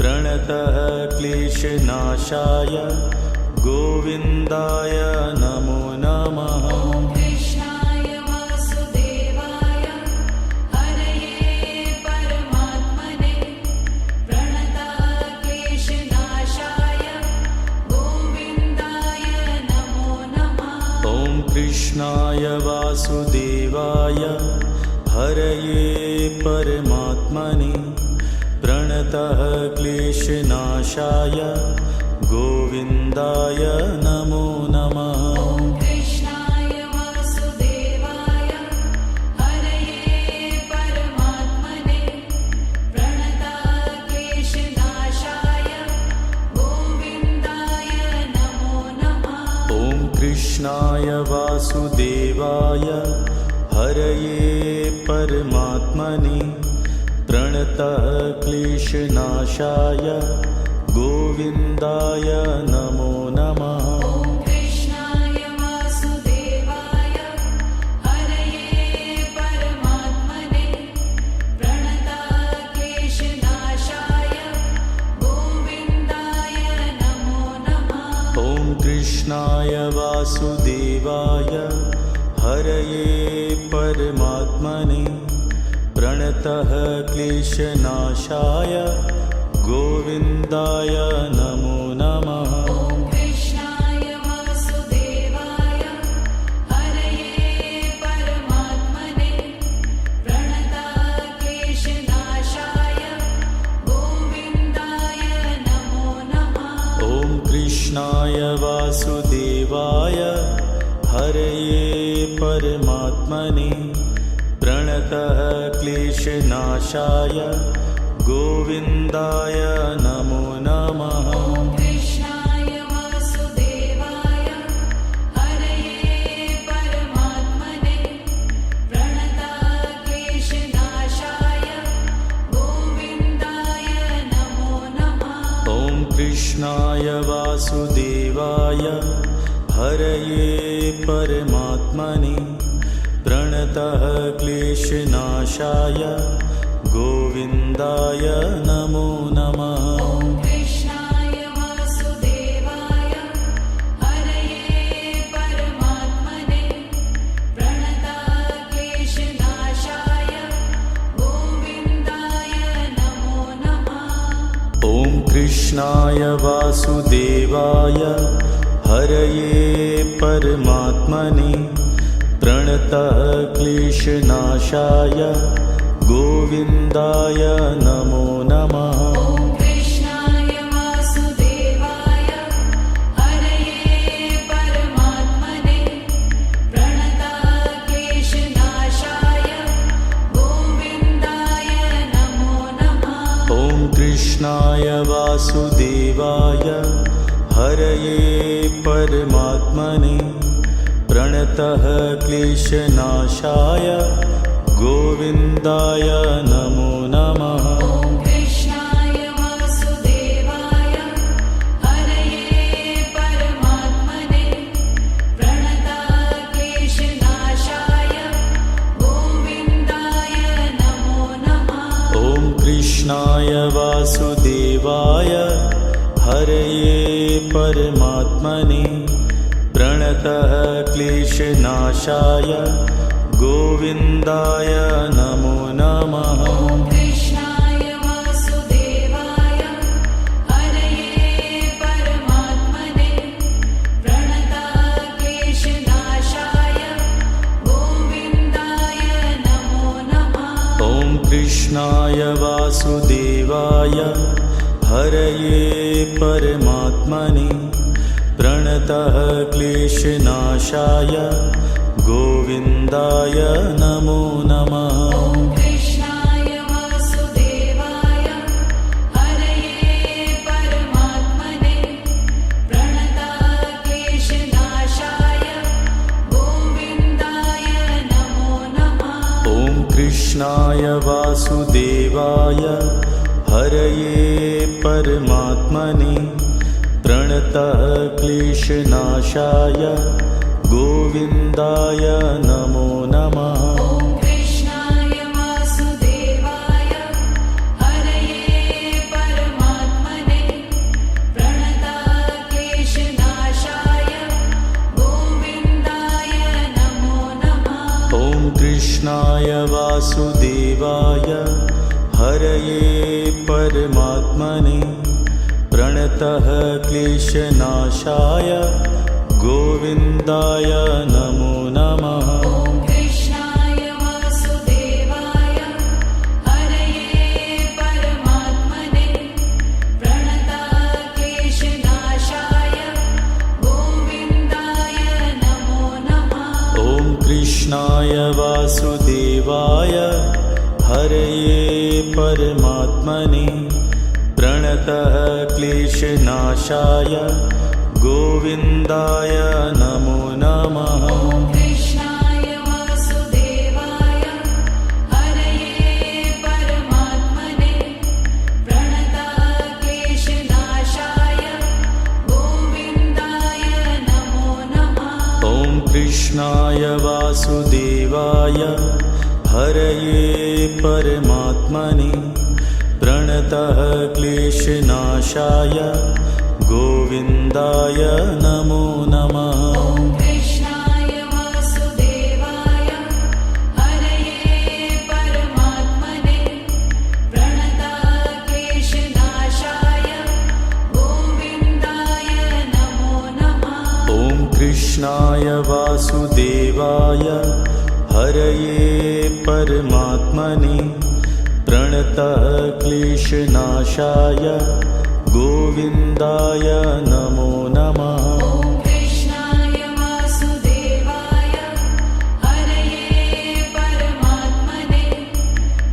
प्रणतः क्लेशनाशाय गोविन्दाय नमो नमः। ॐ कृष्णाय वासुदेवाय हरये परमात्मने प्रणतः क्लेशनाशाय गोविन्दाय नमो नमः। ॐ कृष्णाय वासुदेवाय हरये परमात्मने प्रणतः क्लेशनाशाय गोविन्दाय नमो नमः। ॐ कृष्णाय वासुदेवाय हरये परमात्मने प्रणतः क्लेशनाशाय गोविन्दाय नमो नमः। ॐ कृष्णाय वासुदेवाय हरये परमात्मने प्रणतः क्लेशनाशाय गोविन्दाय नमो नमः। ॐ कृष्णाय वासुदेवाय हरये परमात्मने प्रणतः क्लेशनाशाय गोविन्दाय नमो नमः। ॐ कृष्णाय वासुदेवाय हरये परमात्मने प्रणतः क्लेशनाशाय गोविन्दाय नमो नमः। ॐ कृष्णाय वासुदेवाय हरये परमात्मने प्रणतः क्लेशनाशाय गोविन्दाय नमो नमः। ॐ कृष्णाय वासुदेवाय हरये परमात्मने प्रणतः क्लेशनाशाय गोविन्दाय नमो नमः। ॐ कृष्णाय वासुदेवाय हरये परमात्मने प्रणतः क्लेशनाशाय गोविन्दाय नमो नमः। ॐ कृष्णाय वासुदेवाय हरये परमात्मने प्रणतः क्लेशनाशाय गोविन्दाय नमो नमः। ॐ कृष्णाय वासुदेवाय हरये परमात्मने प्रणतः क्लेशनाशाय गोविन्दाय नमो नमः। ॐ कृष्णाय वासुदेवाय हरये परमात्मने प्रणतः क्लेशनाशाय गोविन्दाय नमो नमः। ॐ कृष्णाय वासुदेवाय हरये परमात्मने प्रणतक्लेशनाशाय गोविन्दाय नमो नमः। ॐ कृष्णाय वासुदेवाय हरये परमात्मने प्रणतः क्लेशनाशाय गोविन्दाय नमो नमः। ॐ कृष्णाय वासुदेवाय हरये परमात्मने प्रणतक्लेशनाशाय गोविन्दाय नमो नमः। ॐ कृष्णाय वासुदेवाय हरये परमात्मने प्रणतः क्लेशनाशाय गोविन्दाय नमो नमः। ॐ कृष्णाय वासुदेवाय हरये परमात्मने प्रणतक्लेशनाशाय गोविन्दाय नमो नमः। ॐ कृष्णाय वासुदेवाय हरये परमात्मने प्रणतः क्लेशनाशाय गोविन्दाय नमो नमः। ॐ कृष्णाय वासुदेवाय हरये परमात्मने प्रणतक्लेशनाशाय गोविन्दाय नमो नमः। ॐ कृष्णाय वासुदेवाय हरये परमात्मने प्रणतः क्लेशनाशाय गोविन्दाय नमो नमः। ॐ कृष्णाय वासुदेवाय हरये परमात्मने प्रणतक्लेशनाशाय गोविन्दाय नमो नमः। ॐ कृष्णाय वासुदेवाय हरये परमात्मने प्रणतः क्लेशनाशाय गोविन्दाय नमो नमः। ॐ कृष्णाय वासुदेवाय हरये परमात्मने प्रणतक्लेशनाशाय गोविन्दाय नमो नमः। ॐ कृष्णाय वासुदेवाय हरये परमात्मने प्रणतः क्लेशनाशाय गोविन्दाय नमो नमः। ॐ कृष्णाय वासुदेवाय हरये परमात्मने प्रणतक्लेशनाशाय गोविन्दाय नमो नमः। ॐ कृष्णाय वासुदेवाय हरये परमात्मने प्रणतः क्लेशनाशाय गोविन्दाय नमो नमः। ॐ कृष्णाय वासुदेवाय हरये परमात्मने प्रणतक्लेशनाशाय गोविन्दाय नमो नमः। ॐ कृष्णाय वासुदेवाय हरये परमात्मने प्रणतः क्लेशनाशाय गोविन्दाय नमो नमः। ॐ कृष्णाय वासुदेवाय हरये परमात्मने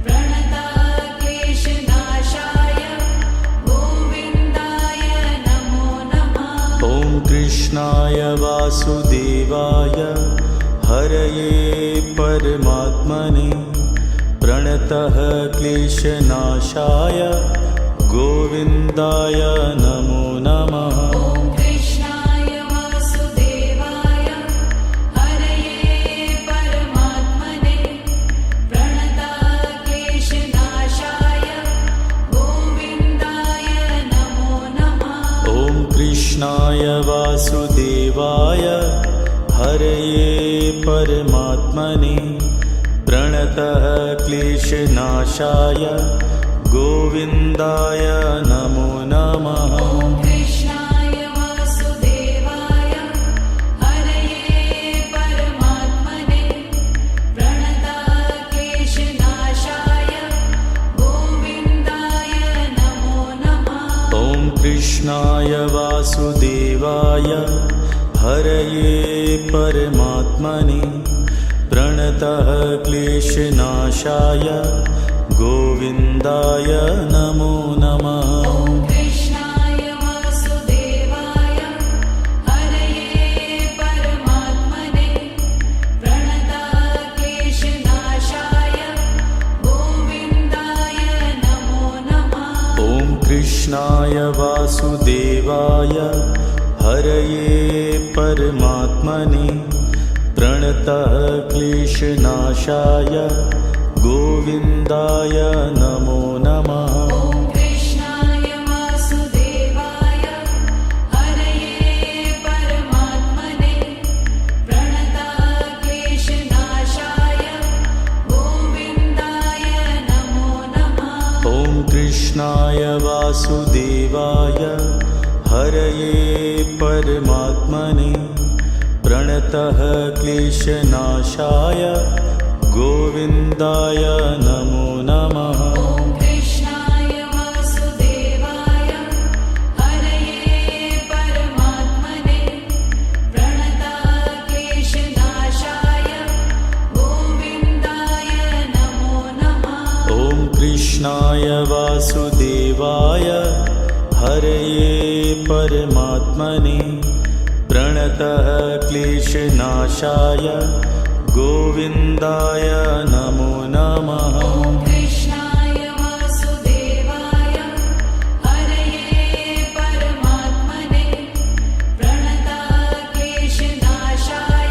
प्रणतक्लेशनाशाय गोविन्दाय नमो नमः। ॐ कृष्णाय वासुदेवाय हरये परमात्मने प्रणतः क्लेशनाशाय गोविन्दाय नमो नमः। ॐ कृष्णाय वासुदेवाय हरये परमात्मने प्रणतक्लेशनाशाय गोविन्दाय नमो नमः। ॐ कृष्णाय वासुदेवाय हरये परमात्मने प्रणतः क्लेशनाशाय गोविन्दाय नमो नमः। ॐ कृष्णाय वासुदेवाय हरये परमात्मने प्रणतक्लेशनाशाय वासुदेवाय हरये परमात्मने प्रणतः क्लेशनाशाय गोविन्दाय नमो नमः। ॐ कृष्णाय वासुदेवाय हरये परमात्मने प्रणतः क्लेशनाशाय गोविन्दाय नमो नमः। ॐ कृष्णाय वासुदेवाय हरये परमात्मने प्रणतः क्लेशनाशाय गोविन्दाय नमो नमः। ॐ कृष्णाय वासुदेवाय हरये परमात्मने प्रणतः क्लेशनाशाय गोविन्दाय नमो नमः। ॐ कृष्णाय वासुदेवाय हरये परमात्मने प्रणतः क्लेशनाशाय गोविन्दाय नमो नमः। ॐ कृष्णाय वासुदेवाय हरये परमात्मने प्रणतः क्लेशनाशाय गोविन्दाय नमो नमः। ॐ कृष्णाय वासुदेवाय हरये परमात्मने प्रणतः क्लेशनाशाय गोविन्दाय नमो नमः। ॐ कृष्णाय वासुदेवाय हरये परमात्मने प्रणतः क्लेशनाशाय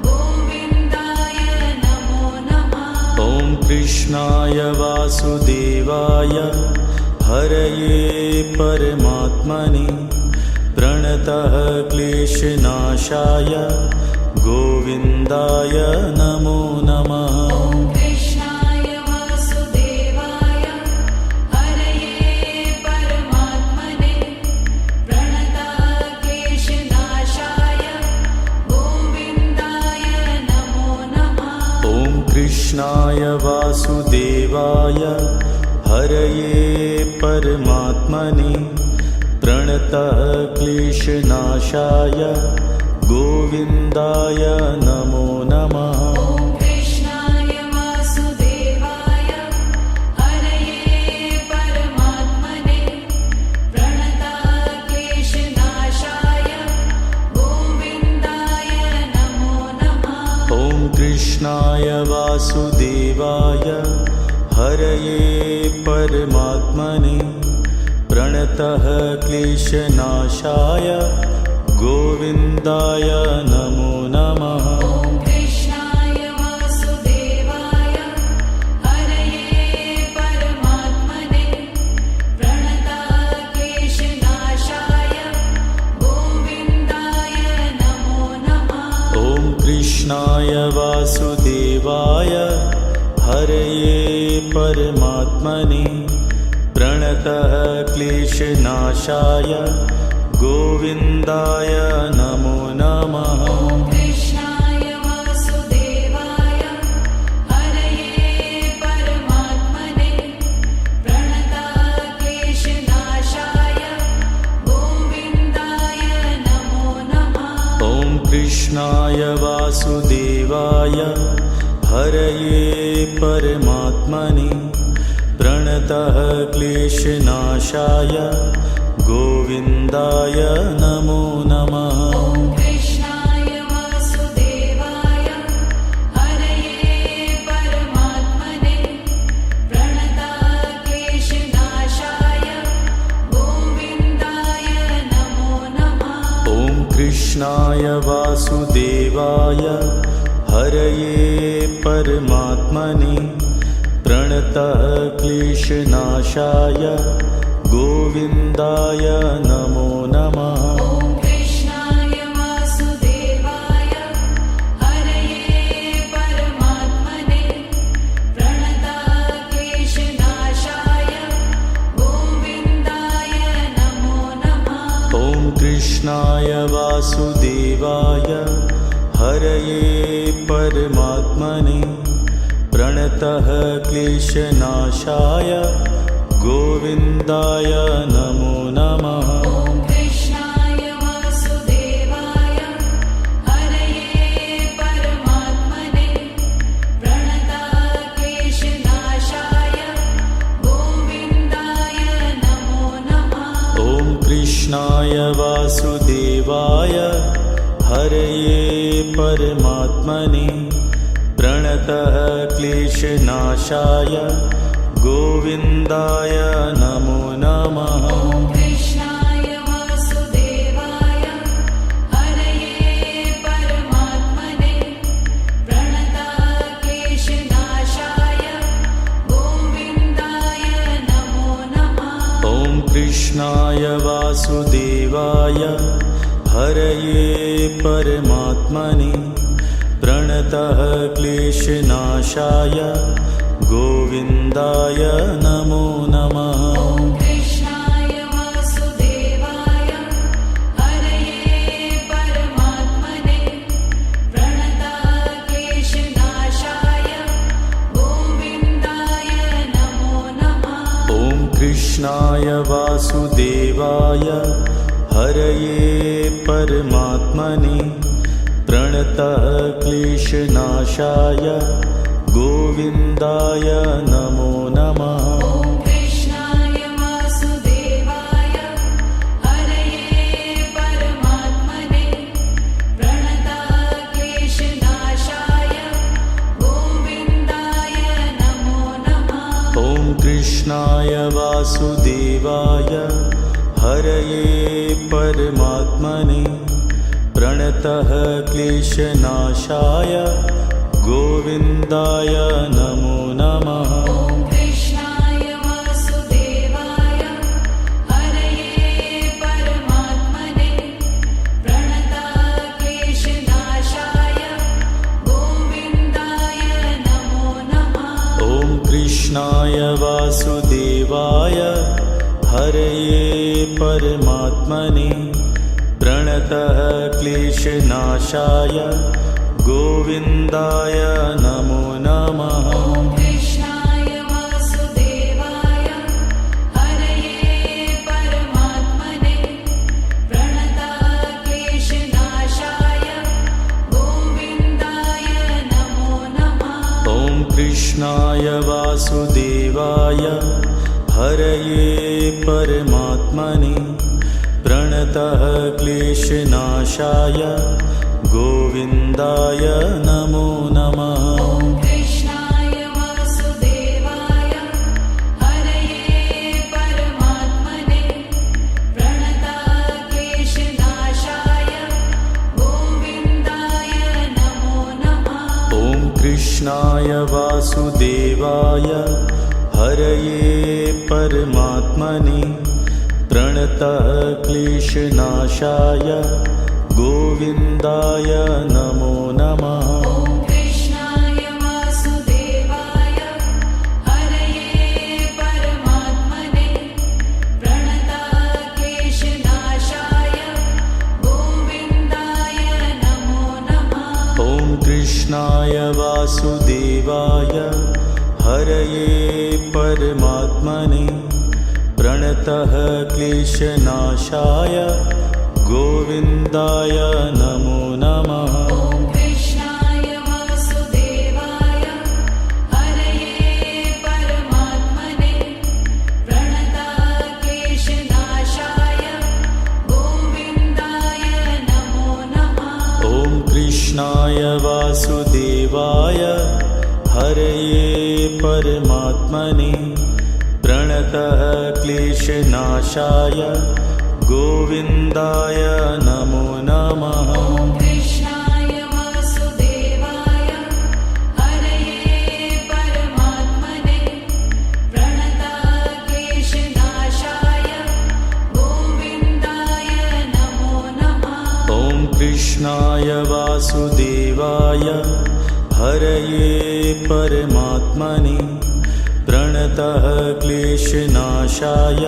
गोविन्दाय नमो नमः। ॐ कृष्णाय वासुदेवाय हरये परमात्मने प्रणतः क्लेशनाशाय गोविन्दाय नमो नमः। ॐ कृष्णाय वासुदेवाय हरये परमात्मने प्रणतः क्लेशनाशाय गोविन्दाय नमो नमः। ॐ कृष्णाय वासुदेवाय हरये परमात्मने प्रणतः क्लेशनाशाय गोविन्दाय नमो नमः। ॐ कृष्णाय वासुदेवाय हरये परमात्मने प्रणतः क्लेशनाशाय गोविन्दाय नमो नमः। ॐ कृष्णाय वासुदेवाय हरये परमात्मने प्रणतः क्लेशनाशाय गोविन्दाय नमो नमः। ॐ कृष्णाय वासुदेवाय हरये परमात्मने प्रणतः क्लेशनाशाय गोविन्दाय नमो नमः। ॐ कृष्णाय वासुदेवाय हरये परमात्मने प्रणतः क्लेशनाशाय गोविन्दाय नमो नमः। ॐ कृष्णाय वासुदेवाय हरये परमात्मने प्रणतः क्लेशनाशाय गोविन्दाय नमो नमः। ॐ कृष्णाय वासुदेवाय हरये परमात्मने प्रणतः क्लेशनाशाय गोविन्दाय नमो नमः। ॐ कृष्णाय वासुदेवाय हरये परमात्मने प्रणतः क्लेशनाशाय गोविन्दाय नमो नमः। ॐ कृष्णाय वासुदेवाय हरये परमात्मने प्रणतः क्लेशनाशाय गोविन्दाय नमो नमः। ॐ कृष्णाय वासुदेवाय हरये परमात्मने प्रणतः क्लेशनाशाय गोविन्दाय नमो नमः। ॐ कृष्णाय वासुदेवाय हरये परमात्मने प्रणतः क्लेशनाशाय गोविन्दाय नमो नमः। ॐ कृष्णाय वासुदेवाय हरये परमात्मने प्रणतः क्लेशनाशाय गोविन्दाय नमो नमः। ॐ कृष्णाय वासुदेवाय हरये परमात्मने प्रणतः क्लेशनाशाय गोविन्दाय नमो नमः। ॐ कृष्णाय वासुदेवाय हरये परमात्मने प्रणतः क्लेशनाशाय गोविन्दाय नमो नमः। ॐ कृष्णाय वासुदेवाय हरये परमात्मने प्रणतः क्लेशनाशाय गोविन्दाय नमो नमः। ॐ कृष्णाय वासुदेवाय हरये परमात्मने प्रणतः क्लेशनाशाय गोविन्दाय नमो नमः। ॐ कृष्णाय वासुदेवाय हरये परमात्मने प्रणतः क्लेशनाशाय गोविन्दाय नमो नमः। ॐ कृष्णाय वासुदेवाय हरये परमात्मने प्रणतः क्लेशनाशाय गोविन्दाय नमो नमः। ॐ कृष्णाय वासुदेवाय हरये परमात्मने प्रणतः क्लेशनाशाय गोविन्दाय नमो नमः। ॐ कृष्णाय वासुदेवाय हरये परमात्मने प्रणतः क्लेशनाशाय गोविन्दाय नमो नमः। ॐ कृष्णाय वासुदेवाय हरये परमात्मने प्रणतः क्लेशनाशाय गोविन्दाय नमो नमः। ॐ कृष्णाय वासुदेवाय हरये परमात्मने प्रणतः क्लेशनाशाय गोविन्दाय नमो नमः। ॐ कृष्णाय वासुदेवाय हरये परमात्मने प्रणतः क्लेशनाशाय गोविन्दाय नमो नमः। ॐ कृष्णाय वासुदेवाय हरये परमात्मने प्रणतः क्लेशनाशाय गोविन्दाय नमो नमः। ॐ कृष्णाय वासुदेवाय हरये परमात्मने प्रणतः क्लेशनाशाय गोविन्दाय नमो नमः। ॐ कृष्णाय वासुदेवाय हरये परमात्मने प्रणतः क्लेशनाशाय गोविन्दाय नमो नमः। ॐ कृष्णाय वासुदेवाय हरये परमात्मने प्रणतः क्लेशनाशाय गोविन्दाय नमो नमः। ॐ कृष्णाय वासुदेवाय हरये परमात्मने प्रणतः क्लेशनाशाय गोविन्दाय नमो नमः। ॐ कृष्णाय वासुदेवाय हरये परमात्मने प्रणतः क्लेशनाशाय गोविन्दाय नमो नमः। ॐ कृष्णाय वासुदेवाय हरये परमात्मने प्रणतः क्लेशनाशाय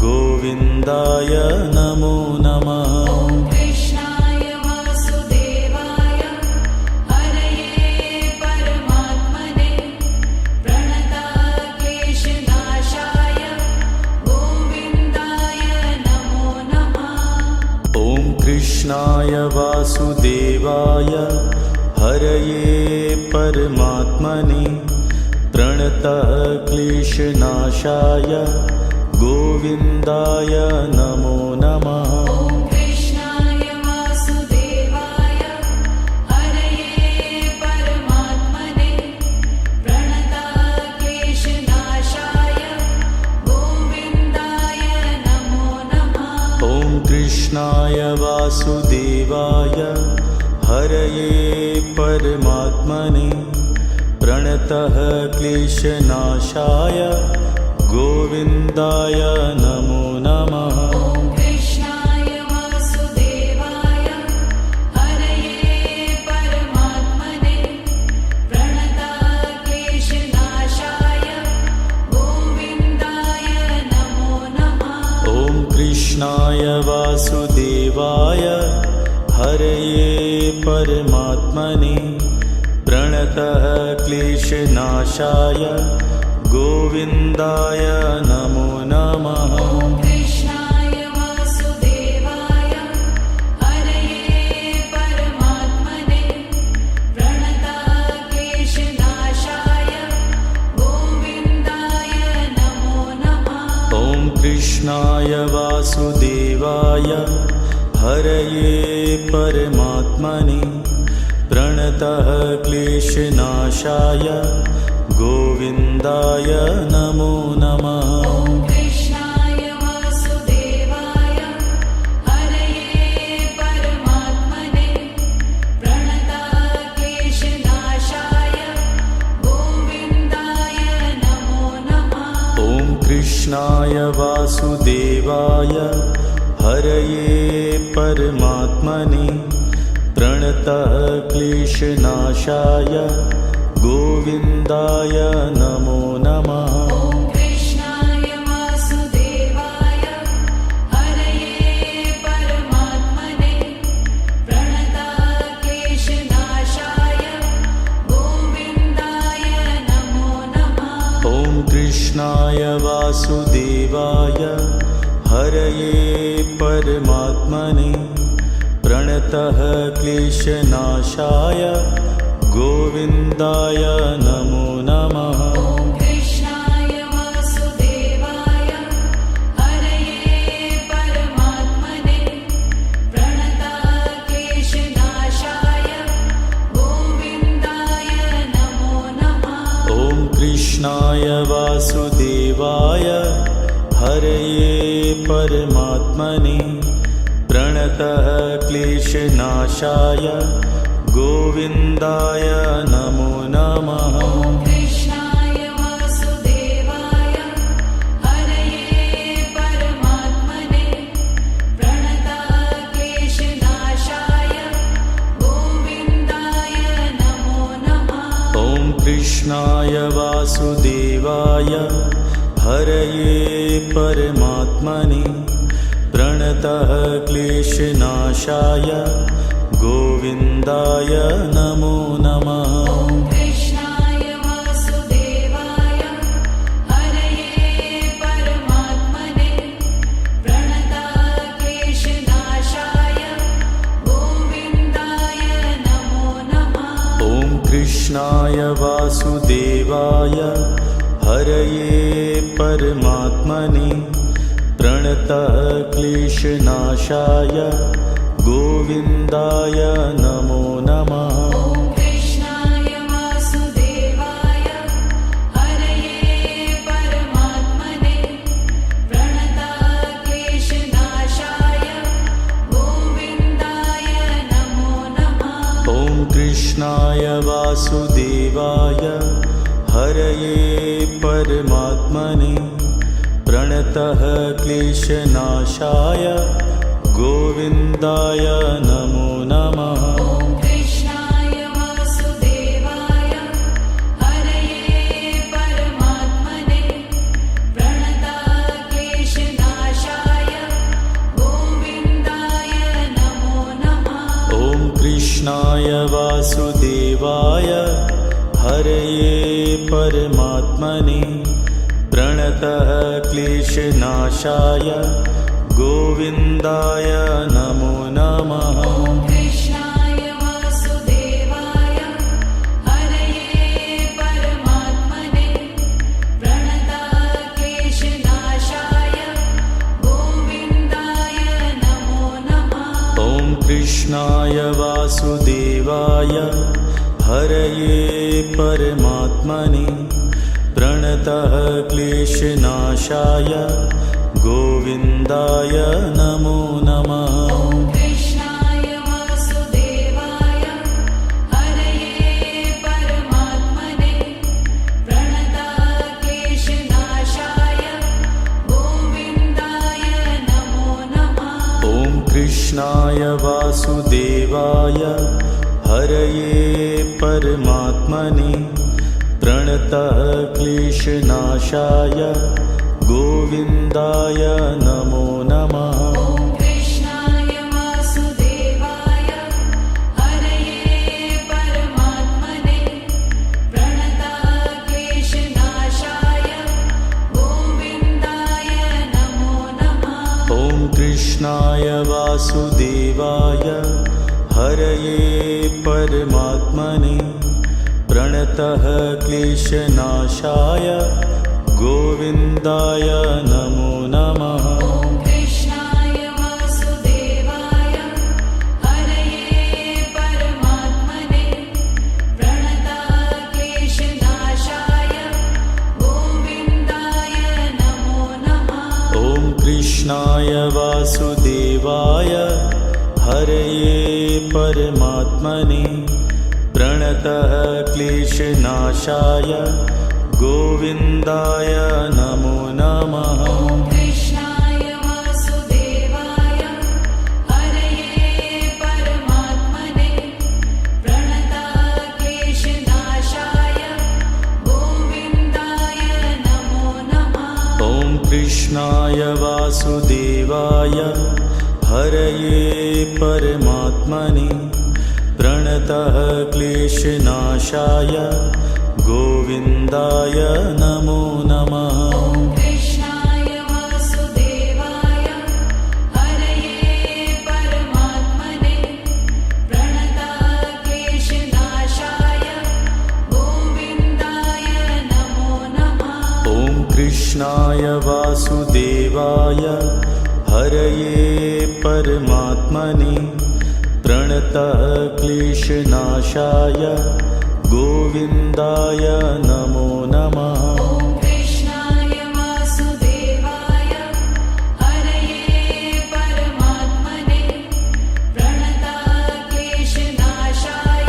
गोविन्दाय नमो नमः। ॐ कृष्णाय वासुदेवाय हरये परमात्मने प्रणतः क्लेशनाशाय गोविन्दाय नमो नमः। ॐ कृष्णाय वासुदेवाय हरये परमात्मने प्रणतः क्लेशनाशाय गोविन्दाय नमो नमः। ॐ कृष्णाय वासुदेवाय वासुदेवाय हरये परमात्मने प्रणतः क्लेशनाशाय गोविन्दाय नमो नमः। ॐ कृष्णाय वासुदेवाय हरये परमात्मने प्रणतः क्लेशनाशाय गोविन्दाय नमो नमः। ॐ कृष्णाय वासुदेवाय हरये परमात्मने प्रणतः क्लेशनाशाय गोविन्दाय नमो नमः। ॐ कृष्णाय वासुदेवाय हरये परमात्मने प्रणतः क्लेशनाशाय गोविन्दाय नमो नमः। ॐ कृष्णाय वासुदेवाय हरये परमात्मने प्रणतः क्लेशनाशाय गोविन्दाय नमो नमः। ॐ कृष्णाय वासुदेवाय हरये परमात्मने प्रणतः क्लेशनाशाय गोविन्दाय नमो नमः। ॐ कृष्णाय वासुदेवाय हरये परमात्मने प्रणतः क्लेशनाशाय गोविन्दाय नमो नमः। ॐ कृष्णाय वासुदेवाय हरये परमात्मने प्रणतः क्लेशनाशाय गोविन्दाय नमो नमः। ॐ कृष्णाय वासुदेवाय हरये परमात्मने प्रणतः क्लेशनाशाय गोविन्दाय नमो नमः। ॐ कृष्णाय वासुदेवाय हरये परमात्मने प्रणतः क्लेशनाशाय गोविन्दाय नमो नमः। ॐ कृष्णाय वासुदेवाय हरये परमात्मने प्रणतः क्लेशनाशाय गोविन्दाय नमो नमः। ॐ कृष्णाय वासुदेवाय हरये परमात्मने प्रणतः क्लेशनाशाय गोविन्दाय नमो नमः। ॐ कृष्णाय वासुदेवाय हरये परमात्मने प्रणतः क्लेशनाशाय गोविन्दाय नमो नमः। ॐ कृष्णाय वासुदेवाय हरये परमात्मने प्रणतः क्लेशनाशाय गोविन्दाय नमो नमः। ॐ कृष्णाय वासुदेवाय हरये परमात्मने प्रणतः क्लेशनाशाय गोविन्दाय नमो नमः। ॐ कृष्णाय वासुदेवाय हरये परमात्मने प्रणतः क्लेशनाशाय गोविन्दाय नमो नमः। ॐ कृष्णाय वासुदेवाय हरये परमात्मने प्रणतः क्लेशनाशाय गोविन्दाय नमो नमः। ॐ कृष्णाय वासुदेवाय हरये परमात्मने प्रणतः क्लेशनाशाय गोविन्दाय नमो नमः। ॐ कृष्णाय वासुदेवाय हरये परमात्मने प्रणतः क्लेशनाशाय गोविन्दाय नमो नमः। ॐ कृष्णाय वासुदेवाय हरये परमात्मने प्रणतः क्लेशनाशाय गोविन्दाय नमो नमः। ॐ कृष्णाय वासुदेवाय हरये परमात्मने प्रणतः क्लेशनाशाय गोविन्दाय नमो नमः। ॐ कृष्णाय कृष्णाय वासुदेवाय हरये परमात्मने प्रणतः क्लेशनाशाय गोविन्दाय नमो नमः। ॐ कृष्णाय वासुदेवाय हरये परमात्मने प्रणतः क्लेशनाशाय गोविन्दाय नमो नमः। ॐ कृष्णाय वासुदेवाय हरये परमात्मने प्रणतः क्लेशनाशाय गोविन्दाय नमो नमः। ॐ कृष्णाय वासुदेवाय हरये परमात्मने प्रणतः क्लेशनाशाय गोविन्दाय नमो नमः। ॐ कृष्णाय वासुदेवाय हरये परमात्मने प्रणतः क्लेशनाशाय गोविन्दाय नमो नमः। ॐ कृष्णाय वासुदेवाय हरये परमात्मने प्रणतः क्लेशनाशाय गोविन्दाय नमो नमः। ॐ कृष्णाय वासुदेवाय हरये परमात्मने प्रणतः क्लेशनाशाय गोविन्दाय नमो नमः। ॐ कृष्णाय वासुदेवाय हरये परमात्मने प्रणतः क्लेशनाशाय गोविन्दाय नमो नमः। ॐ कृष्णाय वासुदेवाय हरये परमात्मने प्रणतः क्लेशनाशाय गोविन्दाय नमो नमः। ॐ कृष्णाय वासुदेवाय हरये परमात्मने प्रणतः क्लेशनाशाय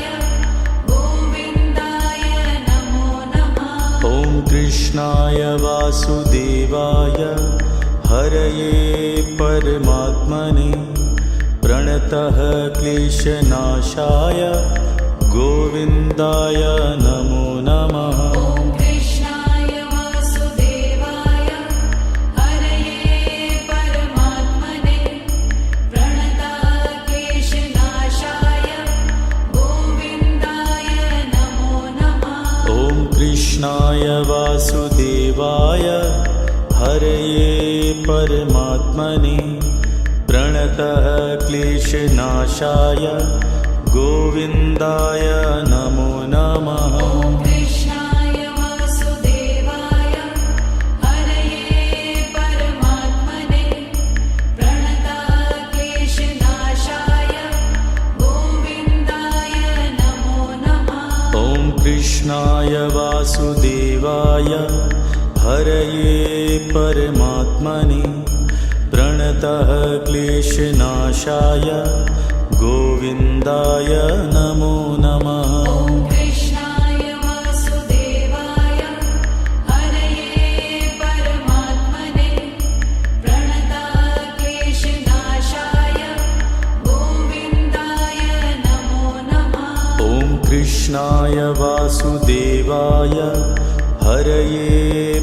गोविन्दाय नमो नमः। ॐ कृष्णाय वासुदेवाय हरये परमात्मने प्रणतः क्लेशनाशाय गोविन्दाय नमो नमः। ॐ कृष्णाय वासुदेवाय हरये परमात्मने प्रणतः क्लेशनाशाय गोविन्दाय नमो नमः। ॐ कृष्णाय वासुदेवाय हरये परमात्मने प्रणतः क्लेशनाशाय गोविन्दाय नमो नमः। ॐ कृष्णाय वासुदेवाय हरये परमात्मने प्रणतः क्लेशनाशाय गोविन्दाय नमो नमः। ॐ कृष्णाय वासुदेवाय हरये परमात्मने प्रणतः क्लेशनाशाय गोविन्दाय नमो नमः। ॐ कृष्णाय वासुदेवाय हरये परमात्मने प्रणतः क्लेशनाशाय गोविन्दाय नमो नमः। ॐ कृष्णाय वासुदेवाय हरये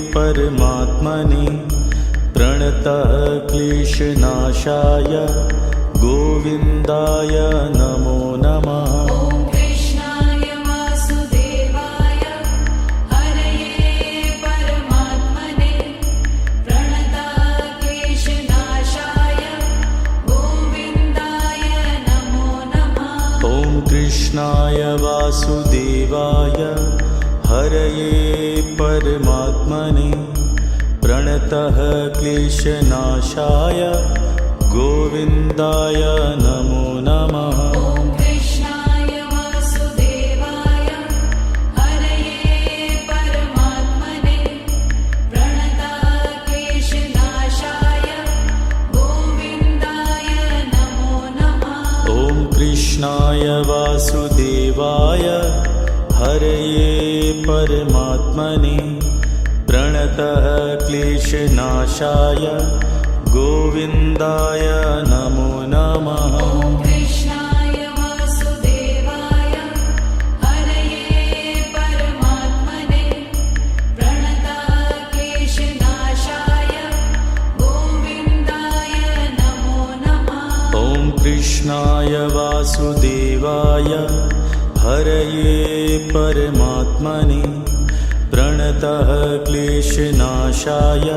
परमात्मने प्रणतः क्लेशनाशाय गोविन्दाय नमो नमः। ॐ कृष्णाय वासुदेवाय हरये परमात्मने प्रणतः क्लेशनाशाय गोविन्दाय नमो नमः। ॐ कृष्णाय वासुदेवाय हरये परमात्मने प्रणतः क्लेशनाशाय गोविन्दाय नमो नमः। ॐ कृष्णाय वासुदेवाय हरये परमात्मने प्रणतः क्लेशनाशाय गोविन्दाय नमो नमः। ॐ कृष्णाय वासुदेवाय हरये परमात्मने प्रणतः क्लेशनाशाय गोविन्दाय नमो नमः। ॐ कृष्णाय वासुदेवाय हरये परमात्मने प्रणतक्लेशनाशाय गोविन्दाय नमो नमः। ॐ कृष्णाय वासुदेवाय हरये परमात्मने प्रणतः क्लेशनाशाय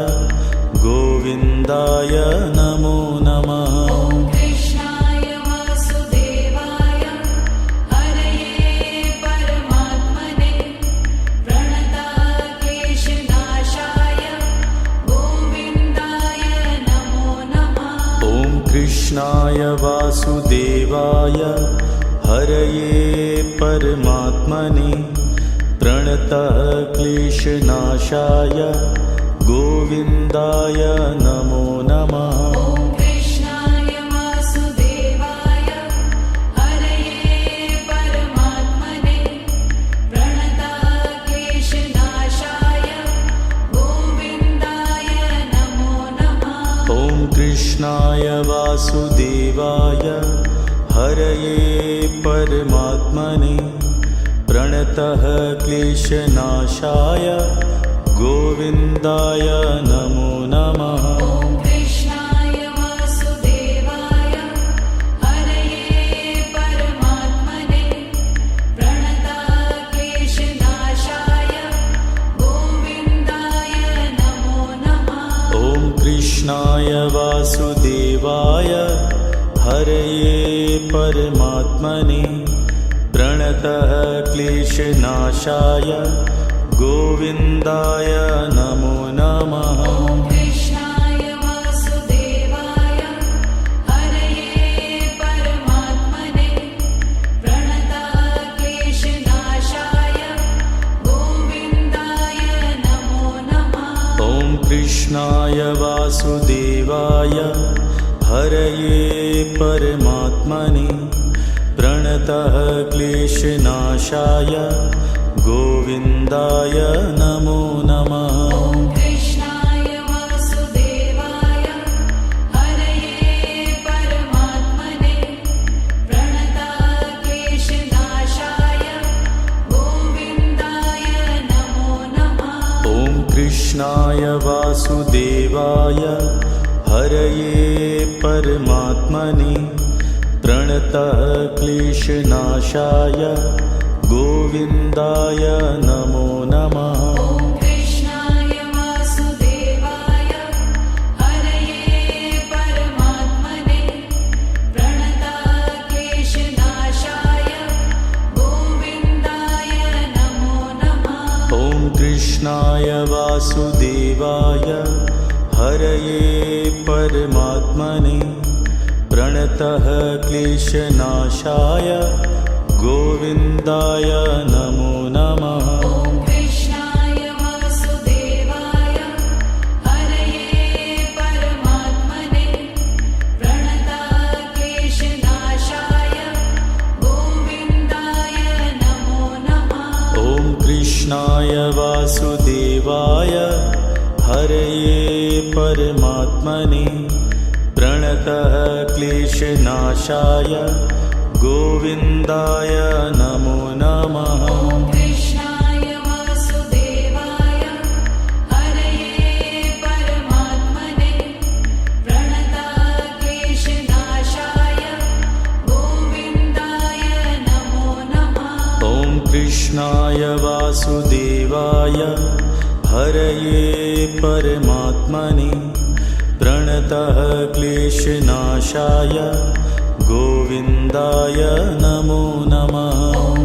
गोविन्दाय नमो नमः। ॐ कृष्णाय वासुदेवाय हरये परमात्मने प्रणतक्लेशनाशाय गोविन्दाय नमो नमः। ॐ कृष्णाय वासुदेवाय हरये परमात्मने प्रणतः क्लेशनाशाय गोविन्दाय नमो नमः। ॐ कृष्णाय वासुदेवाय हरये परमात्मने प्रणतक्लेशनाशाय गोविन्दाय नमो नमः। ॐ कृष्णाय वासुदेवाय हरये परमात्मने प्रणतः क्लेशनाशाय गोविन्दाय नमो नमः। ॐ कृष्णाय वासुदेवाय हरये परमात्मने प्रणतक्लेशनाशाय गोविन्दाय नमो नमः। ॐ कृष्णाय वासुदेवाय हरये परमात्मने प्रणतः क्लेशनाशाय गोविन्दाय नमो नमः। ॐ कृष्णाय वासुदेवाय हरये परमात्मने प्रणतक्लेशनाशाय गोविन्दाय नमो नमः। ॐ कृष्णाय वासुदेवाय हरये परमात्मने प्रणतः क्लेशनाशाय गोविन्दाय नमो नमः। ॐ कृष्णाय वासुदेवाय हरये परमात्मने प्रणतक्लेशनाशाय गोविन्दाय नमो नमः। ॐ कृष्णाय वासुदेवाय हरये परमात्मने प्रणतः क्लेशनाशाय गोविन्दाय नमो नमः। ॐ कृष्णाय वासुदेवाय हरये परमात्मने प्रणतक्लेशनाशाय गोविन्दाय नमो नमः। ॐ कृष्णाय वासुदेवाय हरये परमात्मने प्रणतः क्लेशनाशाय गोविन्दाय नमो नमः। ॐ कृष्णाय वासुदेवाय हरये परमात्मने प्रणतक्लेशनाशाय गोविन्दाय नमो नमः। ॐ कृष्णाय वासुदेवाय हरये परमात्मने प्रणतः क्लेशनाशाय गोविन्दाय नमो नमः। ॐ कृष्णाय वासुदेवाय हरये परमात्मने प्रणतक्लेशनाशाय गोविन्दाय नमो नमः। ॐ कृष्णाय वासुदेवाय हरये परमात्मने प्रणतः क्लेशनाशाय गोविन्दाय नमो नमः। ॐ